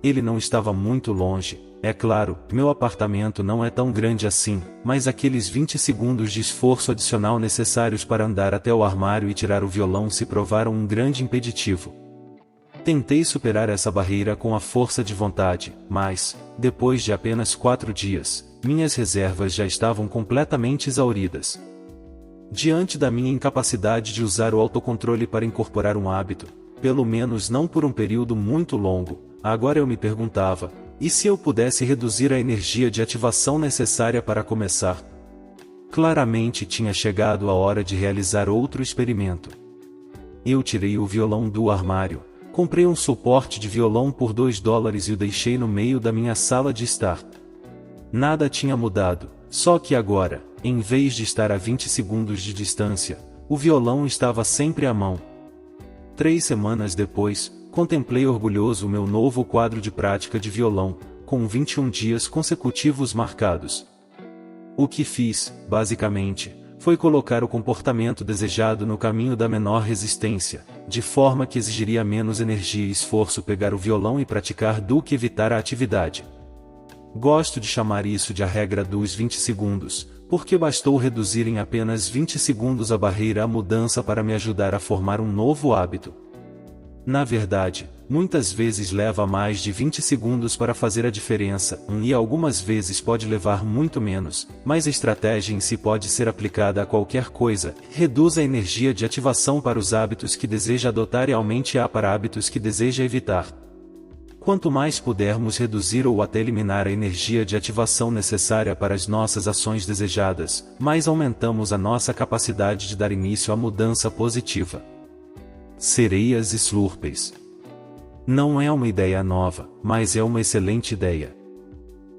Ele não estava muito longe, é claro, meu apartamento não é tão grande assim, mas aqueles 20 segundos de esforço adicional necessários para andar até o armário e tirar o violão se provaram um grande impeditivo. Tentei superar essa barreira com a força de vontade, mas, depois de apenas 4 dias, minhas reservas já estavam completamente exauridas. Diante da minha incapacidade de usar o autocontrole para incorporar um hábito, pelo menos não por um período muito longo. Agora eu me perguntava, e se eu pudesse reduzir a energia de ativação necessária para começar? Claramente tinha chegado a hora de realizar outro experimento. Eu tirei o violão do armário, comprei um suporte de violão por $2 e o deixei no meio da minha sala de estar. Nada tinha mudado, só que agora, em vez de estar a 20 segundos de distância, o violão estava sempre à mão. 3 semanas depois, contemplei orgulhoso o meu novo quadro de prática de violão, com 21 dias consecutivos marcados. O que fiz, basicamente, foi colocar o comportamento desejado no caminho da menor resistência, de forma que exigiria menos energia e esforço pegar o violão e praticar do que evitar a atividade. Gosto de chamar isso de a regra dos 20 segundos, porque bastou reduzir em apenas 20 segundos a barreira à mudança para me ajudar a formar um novo hábito. Na verdade, muitas vezes leva mais de 20 segundos para fazer a diferença, e algumas vezes pode levar muito menos, mas a estratégia em si pode ser aplicada a qualquer coisa. Reduz a energia de ativação para os hábitos que deseja adotar e aumente-a para hábitos que deseja evitar. Quanto mais pudermos reduzir ou até eliminar a energia de ativação necessária para as nossas ações desejadas, mais aumentamos a nossa capacidade de dar início à mudança positiva. Sereias e slurpees. Não é uma ideia nova, mas é uma excelente ideia.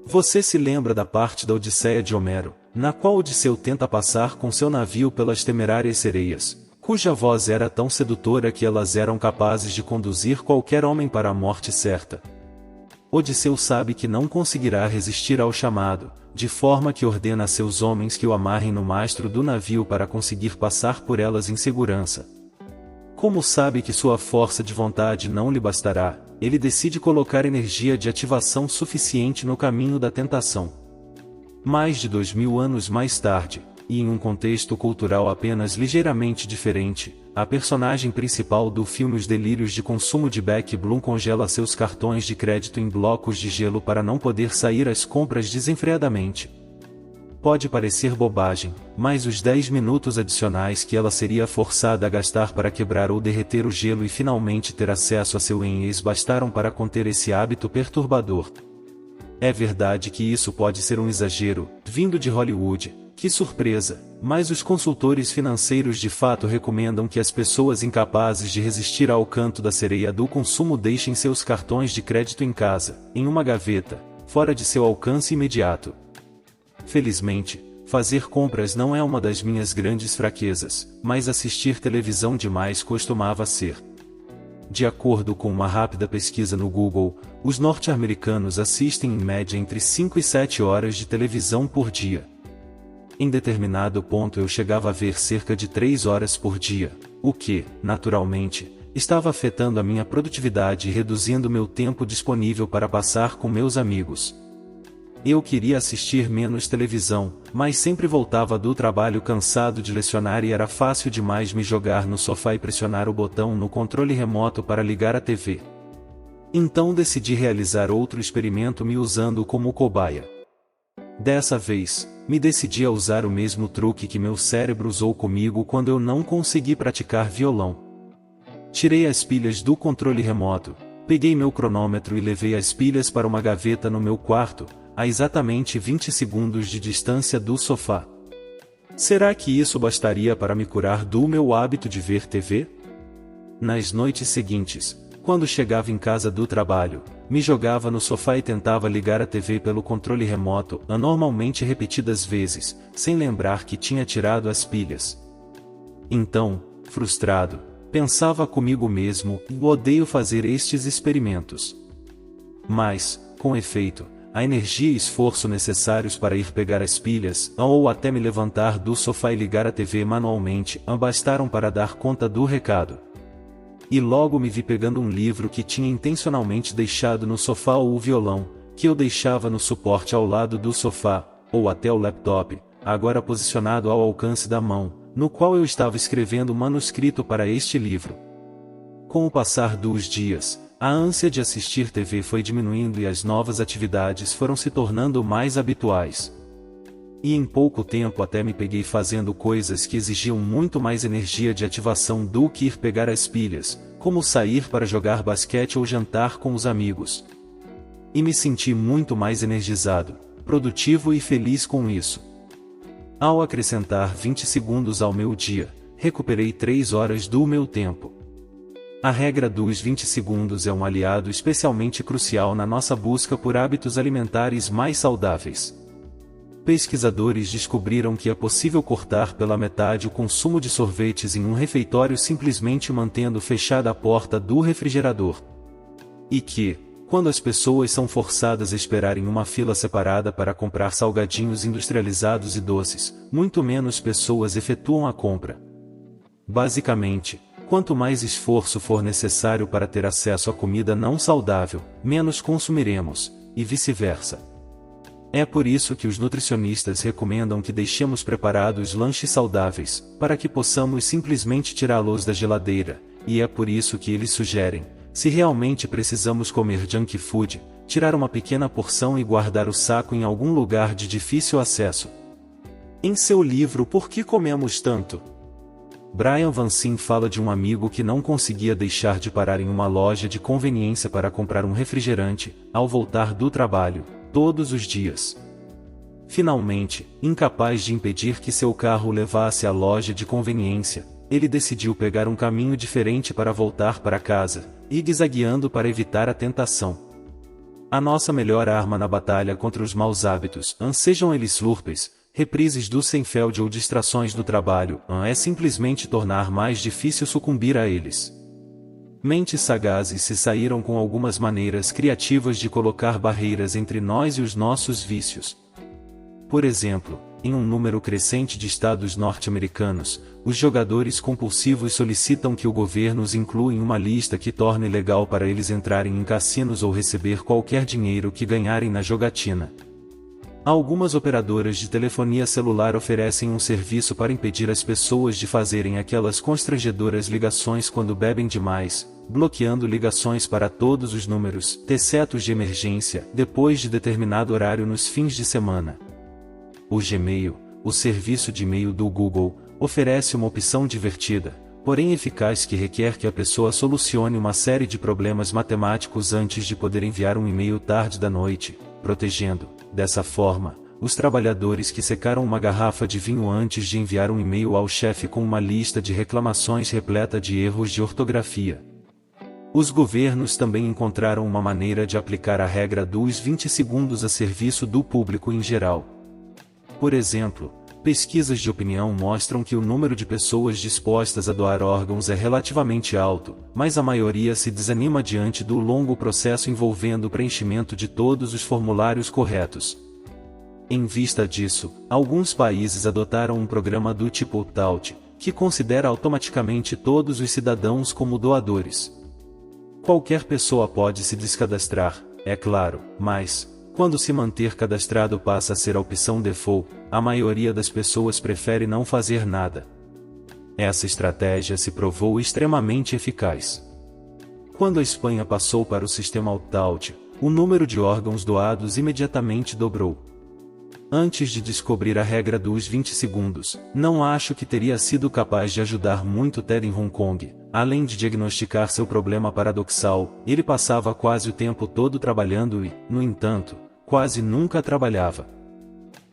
Você se lembra da parte da Odisseia de Homero, na qual Odisseu tenta passar com seu navio pelas temerárias sereias, cuja voz era tão sedutora que elas eram capazes de conduzir qualquer homem para a morte certa? Odisseu sabe que não conseguirá resistir ao chamado, de forma que ordena a seus homens que o amarrem no mastro do navio para conseguir passar por elas em segurança. Como sabe que sua força de vontade não lhe bastará, ele decide colocar energia de ativação suficiente no caminho da tentação. Mais de 2000 anos mais tarde, e em um contexto cultural apenas ligeiramente diferente, a personagem principal do filme Os Delírios de Consumo de Beck Bloom congela seus cartões de crédito em blocos de gelo para não poder sair às compras desenfreadamente. Pode parecer bobagem, mas os 10 minutos adicionais que ela seria forçada a gastar para quebrar ou derreter o gelo e finalmente ter acesso a seu ex bastaram para conter esse hábito perturbador. É verdade que isso pode ser um exagero, vindo de Hollywood, que surpresa, mas os consultores financeiros de fato recomendam que as pessoas incapazes de resistir ao canto da sereia do consumo deixem seus cartões de crédito em casa, em uma gaveta, fora de seu alcance imediato. Felizmente, fazer compras não é uma das minhas grandes fraquezas, mas assistir televisão demais costumava ser. De acordo com uma rápida pesquisa no Google, os norte-americanos assistem em média entre 5 e 7 horas de televisão por dia. Em determinado ponto eu chegava a ver cerca de 3 horas por dia, o que, naturalmente, estava afetando a minha produtividade e reduzindo meu tempo disponível para passar com meus amigos. Eu queria assistir menos televisão, mas sempre voltava do trabalho cansado de lecionar e era fácil demais me jogar no sofá e pressionar o botão no controle remoto para ligar a TV. Então decidi realizar outro experimento me usando como cobaia. Dessa vez, me decidi a usar o mesmo truque que meu cérebro usou comigo quando eu não consegui praticar violão. Tirei as pilhas do controle remoto, peguei meu cronômetro e levei as pilhas para uma gaveta no meu quarto, a exatamente 20 segundos de distância do sofá. Será que isso bastaria para me curar do meu hábito de ver TV? Nas noites seguintes, quando chegava em casa do trabalho, me jogava no sofá e tentava ligar a TV pelo controle remoto, anormalmente repetidas vezes, sem lembrar que tinha tirado as pilhas. Então, frustrado, pensava comigo mesmo, odeio fazer estes experimentos. Mas, com efeito, a energia e esforço necessários para ir pegar as pilhas, ou até me levantar do sofá e ligar a TV manualmente, bastaram para dar conta do recado. E logo me vi pegando um livro que tinha intencionalmente deixado no sofá ou o violão, que eu deixava no suporte ao lado do sofá, ou até o laptop, agora posicionado ao alcance da mão, no qual eu estava escrevendo um manuscrito para este livro. Com o passar dos dias, a ânsia de assistir TV foi diminuindo e as novas atividades foram se tornando mais habituais. E em pouco tempo até me peguei fazendo coisas que exigiam muito mais energia de ativação do que ir pegar as pilhas, como sair para jogar basquete ou jantar com os amigos. E me senti muito mais energizado, produtivo e feliz com isso. Ao acrescentar 20 segundos ao meu dia, recuperei 3 horas do meu tempo. A regra dos 20 segundos é um aliado especialmente crucial na nossa busca por hábitos alimentares mais saudáveis. Pesquisadores descobriram que é possível cortar pela metade o consumo de sorvetes em um refeitório simplesmente mantendo fechada a porta do refrigerador. E que, quando as pessoas são forçadas a esperar em uma fila separada para comprar salgadinhos industrializados e doces, muito menos pessoas efetuam a compra. Basicamente, quanto mais esforço for necessário para ter acesso a comida não saudável, menos consumiremos, e vice-versa. É por isso que os nutricionistas recomendam que deixemos preparados lanches saudáveis, para que possamos simplesmente tirá-los da geladeira, e é por isso que eles sugerem, se realmente precisamos comer junk food, tirar uma pequena porção e guardar o saco em algum lugar de difícil acesso. Em seu livro Por que Comemos Tanto?, Brian Vancin fala de um amigo que não conseguia deixar de parar em uma loja de conveniência para comprar um refrigerante, ao voltar do trabalho, todos os dias. Finalmente, incapaz de impedir que seu carro o levasse à loja de conveniência, ele decidiu pegar um caminho diferente para voltar para casa, e zigue-zagueando para evitar a tentação. A nossa melhor arma na batalha contra os maus hábitos, sejam eles slurpees, reprises do Seinfeld ou distrações do trabalho, é simplesmente tornar mais difícil sucumbir a eles. Mentes sagazes se saíram com algumas maneiras criativas de colocar barreiras entre nós e os nossos vícios. Por exemplo, em um número crescente de estados norte-americanos, os jogadores compulsivos solicitam que o governo os inclua em uma lista que torne legal para eles entrarem em cassinos ou receber qualquer dinheiro que ganharem na jogatina. Algumas operadoras de telefonia celular oferecem um serviço para impedir as pessoas de fazerem aquelas constrangedoras ligações quando bebem demais, bloqueando ligações para todos os números, exceto os de emergência, depois de determinado horário nos fins de semana. O Gmail, o serviço de e-mail do Google, oferece uma opção divertida, porém eficaz que requer que a pessoa solucione uma série de problemas matemáticos antes de poder enviar um e-mail tarde da noite, protegendo, dessa forma, os trabalhadores que secaram uma garrafa de vinho antes de enviar um e-mail ao chefe com uma lista de reclamações repleta de erros de ortografia. Os governos também encontraram uma maneira de aplicar a regra dos 20 segundos a serviço do público em geral. Por exemplo, pesquisas de opinião mostram que o número de pessoas dispostas a doar órgãos é relativamente alto, mas a maioria se desanima diante do longo processo envolvendo o preenchimento de todos os formulários corretos. Em vista disso, alguns países adotaram um programa do tipo opt-out, que considera automaticamente todos os cidadãos como doadores. Qualquer pessoa pode se descadastrar, é claro, mas, quando se manter cadastrado passa a ser a opção default, a maioria das pessoas prefere não fazer nada. Essa estratégia se provou extremamente eficaz. Quando a Espanha passou para o sistema opt-out, o número de órgãos doados imediatamente dobrou. Antes de descobrir a regra dos 20 segundos, não acho que teria sido capaz de ajudar muito Ted em Hong Kong. Além de diagnosticar seu problema paradoxal, ele passava quase o tempo todo trabalhando e, no entanto, quase nunca trabalhava.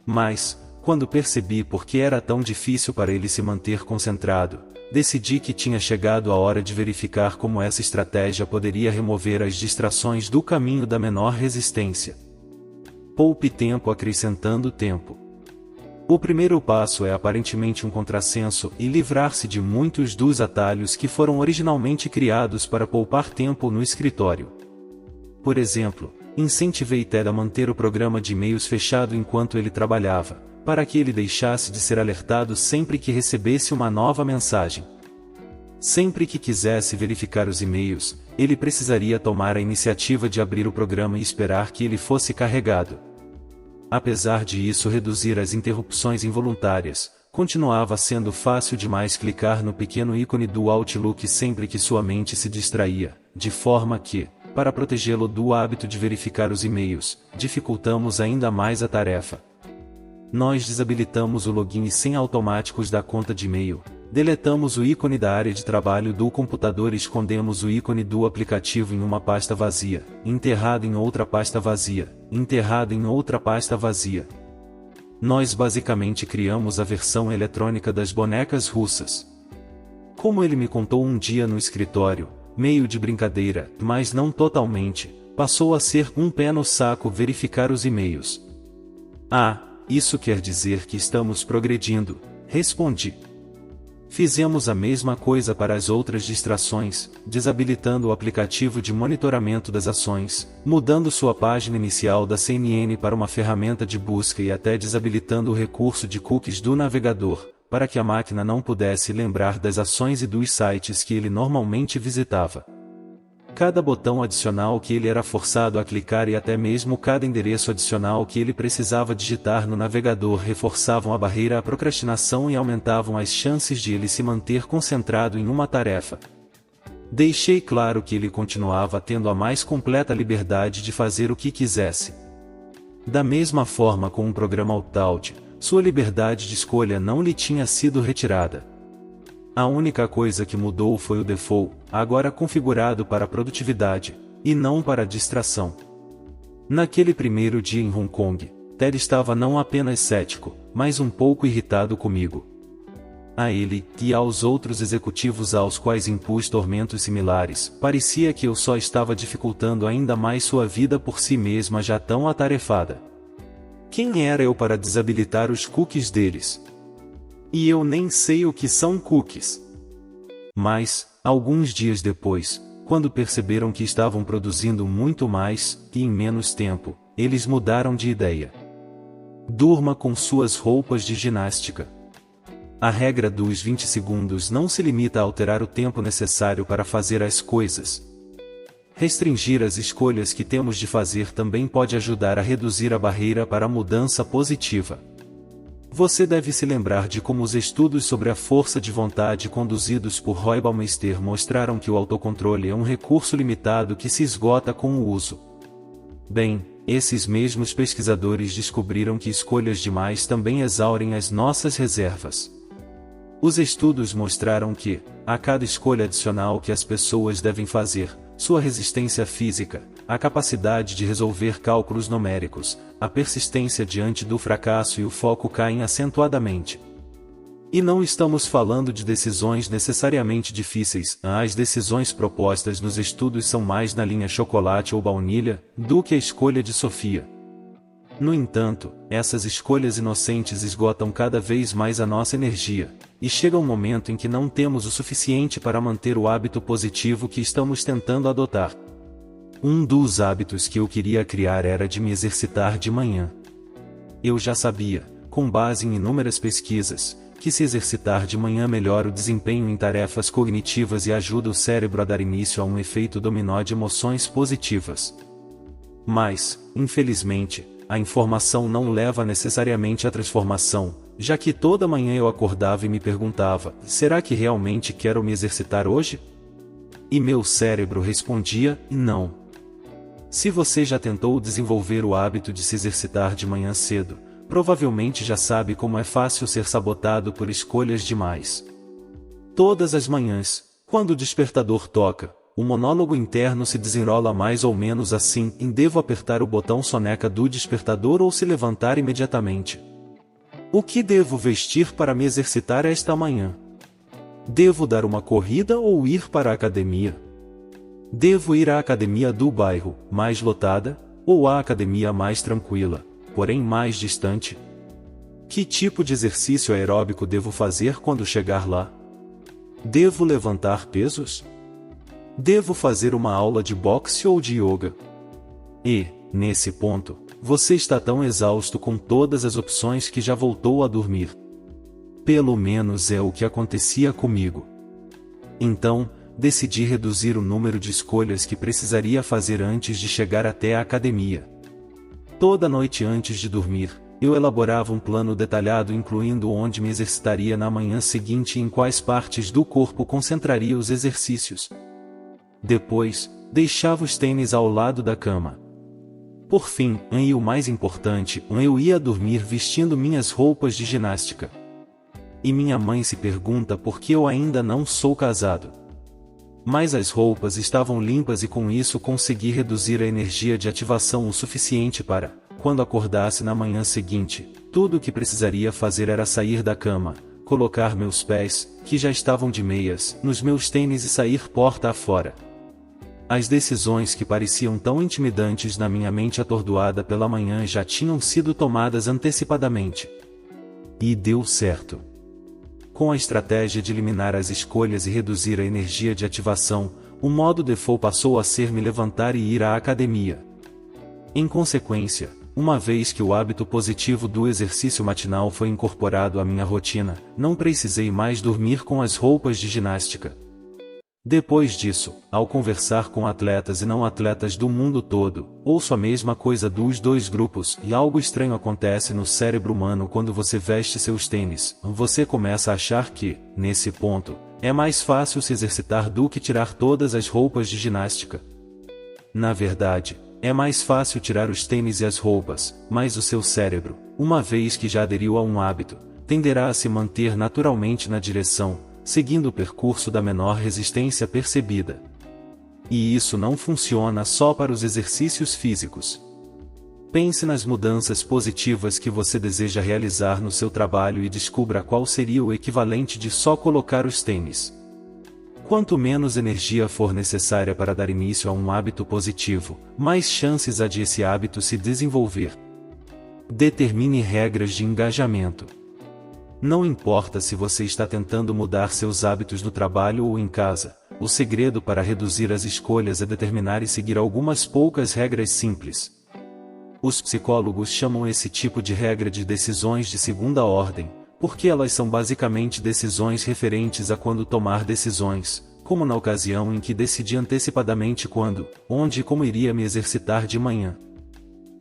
Mas, quando percebi por que era tão difícil para ele se manter concentrado, decidi que tinha chegado a hora de verificar como essa estratégia poderia remover as distrações do caminho da menor resistência. Poupe tempo acrescentando tempo. O primeiro passo é aparentemente um contrassenso e livrar-se de muitos dos atalhos que foram originalmente criados para poupar tempo no escritório. Por exemplo, incentivei Ted a manter o programa de e-mails fechado enquanto ele trabalhava, para que ele deixasse de ser alertado sempre que recebesse uma nova mensagem. Sempre que quisesse verificar os e-mails, ele precisaria tomar a iniciativa de abrir o programa e esperar que ele fosse carregado. Apesar de isso reduzir as interrupções involuntárias, continuava sendo fácil demais clicar no pequeno ícone do Outlook sempre que sua mente se distraía, de forma que, para protegê-lo do hábito de verificar os e-mails, dificultamos ainda mais a tarefa. Nós desabilitamos o login sem automáticos da conta de e-mail, deletamos o ícone da área de trabalho do computador e escondemos o ícone do aplicativo em uma pasta vazia, enterrado em outra pasta vazia, enterrado em outra pasta vazia. Nós basicamente criamos a versão eletrônica das bonecas russas. Como ele me contou um dia no escritório, meio de brincadeira, mas não totalmente, passou a ser um pé no saco verificar os e-mails. Ah, isso quer dizer que estamos progredindo, respondi. Fizemos a mesma coisa para as outras distrações, desabilitando o aplicativo de monitoramento das ações, mudando sua página inicial da CNN para uma ferramenta de busca e até desabilitando o recurso de cookies do navegador, para que a máquina não pudesse lembrar das ações e dos sites que ele normalmente visitava. Cada botão adicional que ele era forçado a clicar e até mesmo cada endereço adicional que ele precisava digitar no navegador reforçavam a barreira à procrastinação e aumentavam as chances de ele se manter concentrado em uma tarefa. Deixei claro que ele continuava tendo a mais completa liberdade de fazer o que quisesse. Da mesma forma com o programa Opt-out, sua liberdade de escolha não lhe tinha sido retirada. A única coisa que mudou foi o default, agora configurado para a produtividade, e não para a distração. Naquele primeiro dia em Hong Kong, Ted estava não apenas cético, mas um pouco irritado comigo. A ele, e aos outros executivos aos quais impus tormentos similares, parecia que eu só estava dificultando ainda mais sua vida por si mesma já tão atarefada. Quem era eu para desabilitar os cookies deles? E eu nem sei o que são cookies. Mas, alguns dias depois, quando perceberam que estavam produzindo muito mais, e em menos tempo, eles mudaram de ideia. Durma com suas roupas de ginástica. A regra dos 20 segundos não se limita a alterar o tempo necessário para fazer as coisas. Restringir as escolhas que temos de fazer também pode ajudar a reduzir a barreira para a mudança positiva. Você deve se lembrar de como os estudos sobre a força de vontade conduzidos por Roy Baumeister mostraram que o autocontrole é um recurso limitado que se esgota com o uso. Bem, esses mesmos pesquisadores descobriram que escolhas demais também exaurem as nossas reservas. Os estudos mostraram que, a cada escolha adicional que as pessoas devem fazer, sua resistência física, a capacidade de resolver cálculos numéricos, a persistência diante do fracasso e o foco caem acentuadamente. E não estamos falando de decisões necessariamente difíceis, as decisões propostas nos estudos são mais na linha chocolate ou baunilha, do que a escolha de Sofia. No entanto, essas escolhas inocentes esgotam cada vez mais a nossa energia, e chega um momento em que não temos o suficiente para manter o hábito positivo que estamos tentando adotar. Um dos hábitos que eu queria criar era de me exercitar de manhã. Eu já sabia, com base em inúmeras pesquisas, que se exercitar de manhã melhora o desempenho em tarefas cognitivas e ajuda o cérebro a dar início a um efeito dominó de emoções positivas. Mas, infelizmente, a informação não leva necessariamente à transformação, já que toda manhã eu acordava e me perguntava, será que realmente quero me exercitar hoje? E meu cérebro respondia, não. Se você já tentou desenvolver o hábito de se exercitar de manhã cedo, provavelmente já sabe como é fácil ser sabotado por escolhas demais. Todas as manhãs, quando o despertador toca, o monólogo interno se desenrola mais ou menos assim: devo apertar o botão soneca do despertador ou se levantar imediatamente? O que devo vestir para me exercitar esta manhã? Devo dar uma corrida ou ir para a academia? Devo ir à academia do bairro, mais lotada, ou à academia mais tranquila, porém mais distante? Que tipo de exercício aeróbico devo fazer quando chegar lá? Devo levantar pesos? Devo fazer uma aula de boxe ou de yoga? E, nesse ponto, você está tão exausto com todas as opções que já voltou a dormir. Pelo menos é o que acontecia comigo. Então, decidi reduzir o número de escolhas que precisaria fazer antes de chegar até a academia. Toda noite antes de dormir, eu elaborava um plano detalhado incluindo onde me exercitaria na manhã seguinte e em quais partes do corpo concentraria os exercícios. Depois, deixava os tênis ao lado da cama. Por fim, e o mais importante, eu ia dormir vestindo minhas roupas de ginástica. E minha mãe se pergunta por que eu ainda não sou casado. Mas as roupas estavam limpas e com isso consegui reduzir a energia de ativação o suficiente para, quando acordasse na manhã seguinte, tudo o que precisaria fazer era sair da cama, colocar meus pés, que já estavam de meias, nos meus tênis e sair porta afora. As decisões que pareciam tão intimidantes na minha mente atordoada pela manhã já tinham sido tomadas antecipadamente. E deu certo. Com a estratégia de eliminar as escolhas e reduzir a energia de ativação, o modo default passou a ser me levantar e ir à academia. Em consequência, uma vez que o hábito positivo do exercício matinal foi incorporado à minha rotina, não precisei mais dormir com as roupas de ginástica. Depois disso, ao conversar com atletas e não atletas do mundo todo, ouço a mesma coisa dos dois grupos e algo estranho acontece no cérebro humano quando você veste seus tênis. Você começa a achar que, nesse ponto, é mais fácil se exercitar do que tirar todas as roupas de ginástica. Na verdade, é mais fácil tirar os tênis e as roupas, mas o seu cérebro, uma vez que já aderiu a um hábito, tenderá a se manter naturalmente na direção, seguindo o percurso da menor resistência percebida. E isso não funciona só para os exercícios físicos. Pense nas mudanças positivas que você deseja realizar no seu trabalho e descubra qual seria o equivalente de só colocar os tênis. Quanto menos energia for necessária para dar início a um hábito positivo, mais chances há de esse hábito se desenvolver. Determine regras de engajamento. Não importa se você está tentando mudar seus hábitos no trabalho ou em casa, o segredo para reduzir as escolhas é determinar e seguir algumas poucas regras simples. Os psicólogos chamam esse tipo de regra de decisões de segunda ordem, porque elas são basicamente decisões referentes a quando tomar decisões, como na ocasião em que decidi antecipadamente quando, onde e como iria me exercitar de manhã.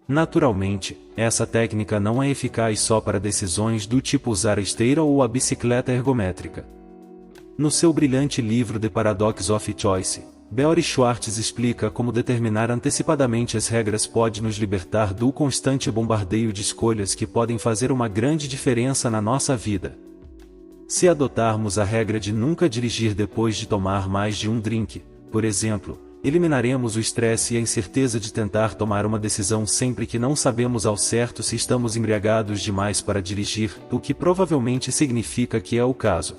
Naturalmente, essa técnica não é eficaz só para decisões do tipo usar a esteira ou a bicicleta ergométrica. No seu brilhante livro The Paradox of Choice, Beori Schwartz explica como determinar antecipadamente as regras pode nos libertar do constante bombardeio de escolhas que podem fazer uma grande diferença na nossa vida. Se adotarmos a regra de nunca dirigir depois de tomar mais de um drink, por exemplo, eliminaremos o estresse e a incerteza de tentar tomar uma decisão sempre que não sabemos ao certo se estamos embriagados demais para dirigir, o que provavelmente significa que é o caso.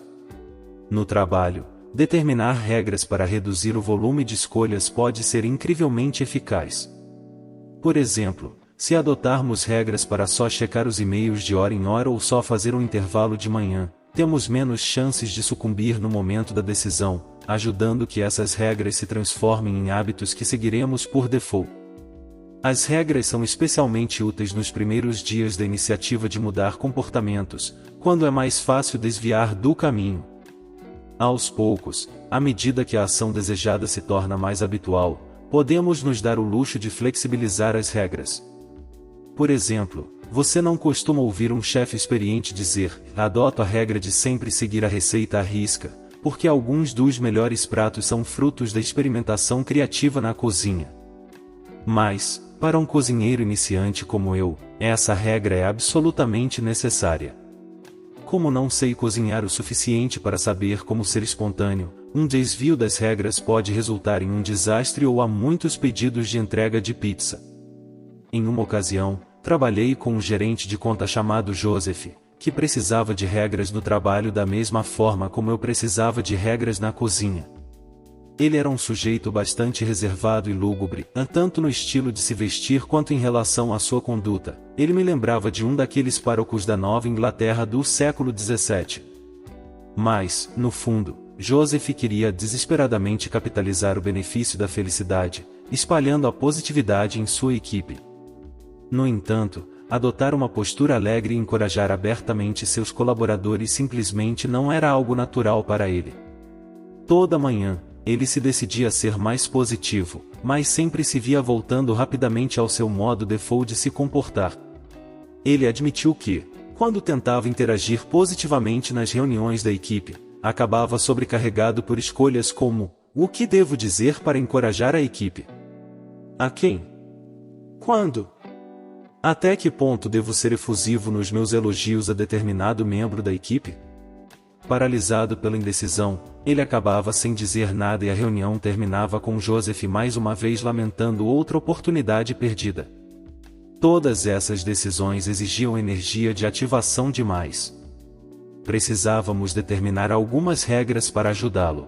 No trabalho, determinar regras para reduzir o volume de escolhas pode ser incrivelmente eficaz. Por exemplo, se adotarmos regras para só checar os e-mails de hora em hora ou só fazer um intervalo de manhã, temos menos chances de sucumbir no momento da decisão, ajudando que essas regras se transformem em hábitos que seguiremos por default. As regras são especialmente úteis nos primeiros dias da iniciativa de mudar comportamentos, quando é mais fácil desviar do caminho. Aos poucos, à medida que a ação desejada se torna mais habitual, podemos nos dar o luxo de flexibilizar as regras. Por exemplo, você não costuma ouvir um chefe experiente dizer: "Adoto a regra de sempre seguir a receita à risca", porque alguns dos melhores pratos são frutos da experimentação criativa na cozinha. Mas, para um cozinheiro iniciante como eu, essa regra é absolutamente necessária. Como não sei cozinhar o suficiente para saber como ser espontâneo, um desvio das regras pode resultar em um desastre ou há muitos pedidos de entrega de pizza. Em uma ocasião, trabalhei com um gerente de conta chamado Joseph, que precisava de regras no trabalho da mesma forma como eu precisava de regras na cozinha. Ele era um sujeito bastante reservado e lúgubre, tanto no estilo de se vestir quanto em relação à sua conduta. Ele me lembrava de um daqueles párocos da Nova Inglaterra do século XVII. Mas, no fundo, Joseph queria desesperadamente capitalizar o benefício da felicidade, espalhando a positividade em sua equipe. No entanto, adotar uma postura alegre e encorajar abertamente seus colaboradores simplesmente não era algo natural para ele. Toda manhã, ele se decidia a ser mais positivo, mas sempre se via voltando rapidamente ao seu modo default de se comportar. Ele admitiu que, quando tentava interagir positivamente nas reuniões da equipe, acabava sobrecarregado por escolhas como: o que devo dizer para encorajar a equipe? A quem? Quando? Até que ponto devo ser efusivo nos meus elogios a determinado membro da equipe? Paralisado pela indecisão, ele acabava sem dizer nada e a reunião terminava com Joseph mais uma vez lamentando outra oportunidade perdida. Todas essas decisões exigiam energia de ativação demais. Precisávamos determinar algumas regras para ajudá-lo.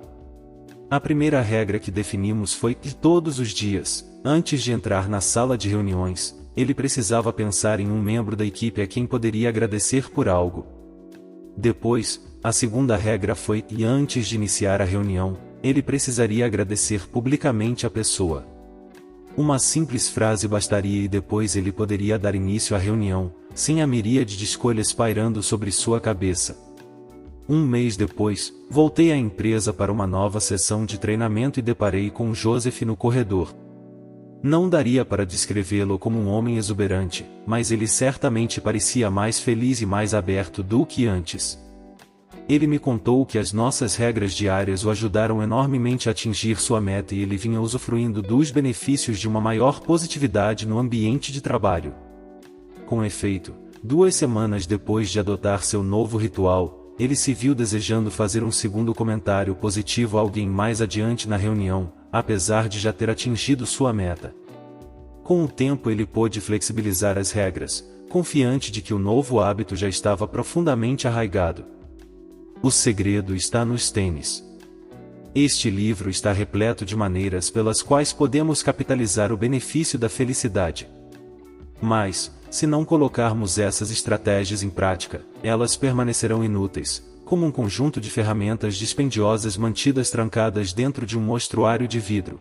A primeira regra que definimos foi que todos os dias, antes de entrar na sala de reuniões, ele precisava pensar em um membro da equipe a quem poderia agradecer por algo. Depois, a segunda regra foi que antes de iniciar a reunião, ele precisaria agradecer publicamente a pessoa. Uma simples frase bastaria e depois ele poderia dar início à reunião, sem a miríade de escolhas pairando sobre sua cabeça. Um mês depois, voltei à empresa para uma nova sessão de treinamento e deparei com Joseph no corredor. Não daria para descrevê-lo como um homem exuberante, mas ele certamente parecia mais feliz e mais aberto do que antes. Ele me contou que as nossas regras diárias o ajudaram enormemente a atingir sua meta e ele vinha usufruindo dos benefícios de uma maior positividade no ambiente de trabalho. Com efeito, 2 semanas depois de adotar seu novo ritual, ele se viu desejando fazer um segundo comentário positivo a alguém mais adiante na reunião, apesar de já ter atingido sua meta. Com o tempo ele pôde flexibilizar as regras, confiante de que o novo hábito já estava profundamente arraigado. O segredo está nos tênis. Este livro está repleto de maneiras pelas quais podemos capitalizar o benefício da felicidade. Mas, se não colocarmos essas estratégias em prática, elas permanecerão inúteis, como um conjunto de ferramentas dispendiosas mantidas trancadas dentro de um mostruário de vidro.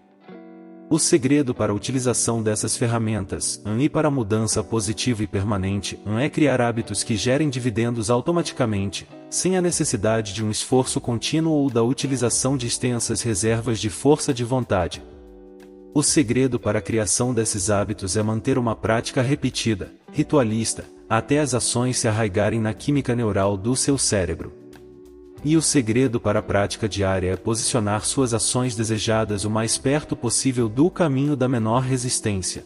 O segredo para a utilização dessas ferramentas, e para a mudança positiva e permanente, é criar hábitos que gerem dividendos automaticamente, sem a necessidade de um esforço contínuo ou da utilização de extensas reservas de força de vontade. O segredo para a criação desses hábitos é manter uma prática repetida, ritualista, até as ações se arraigarem na química neural do seu cérebro. E o segredo para a prática diária é posicionar suas ações desejadas o mais perto possível do caminho da menor resistência.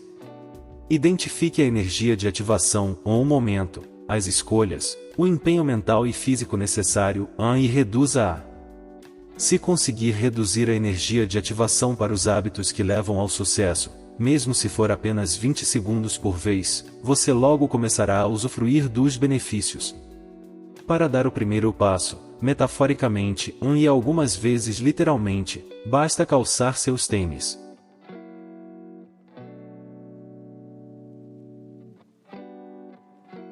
Identifique a energia de ativação, ou o momento, as escolhas, o empenho mental e físico necessário, e reduza-a. Se conseguir reduzir a energia de ativação para os hábitos que levam ao sucesso, mesmo se for apenas 20 segundos por vez, você logo começará a usufruir dos benefícios. Para dar o primeiro passo, metaforicamente, e algumas vezes literalmente, basta calçar seus tênis.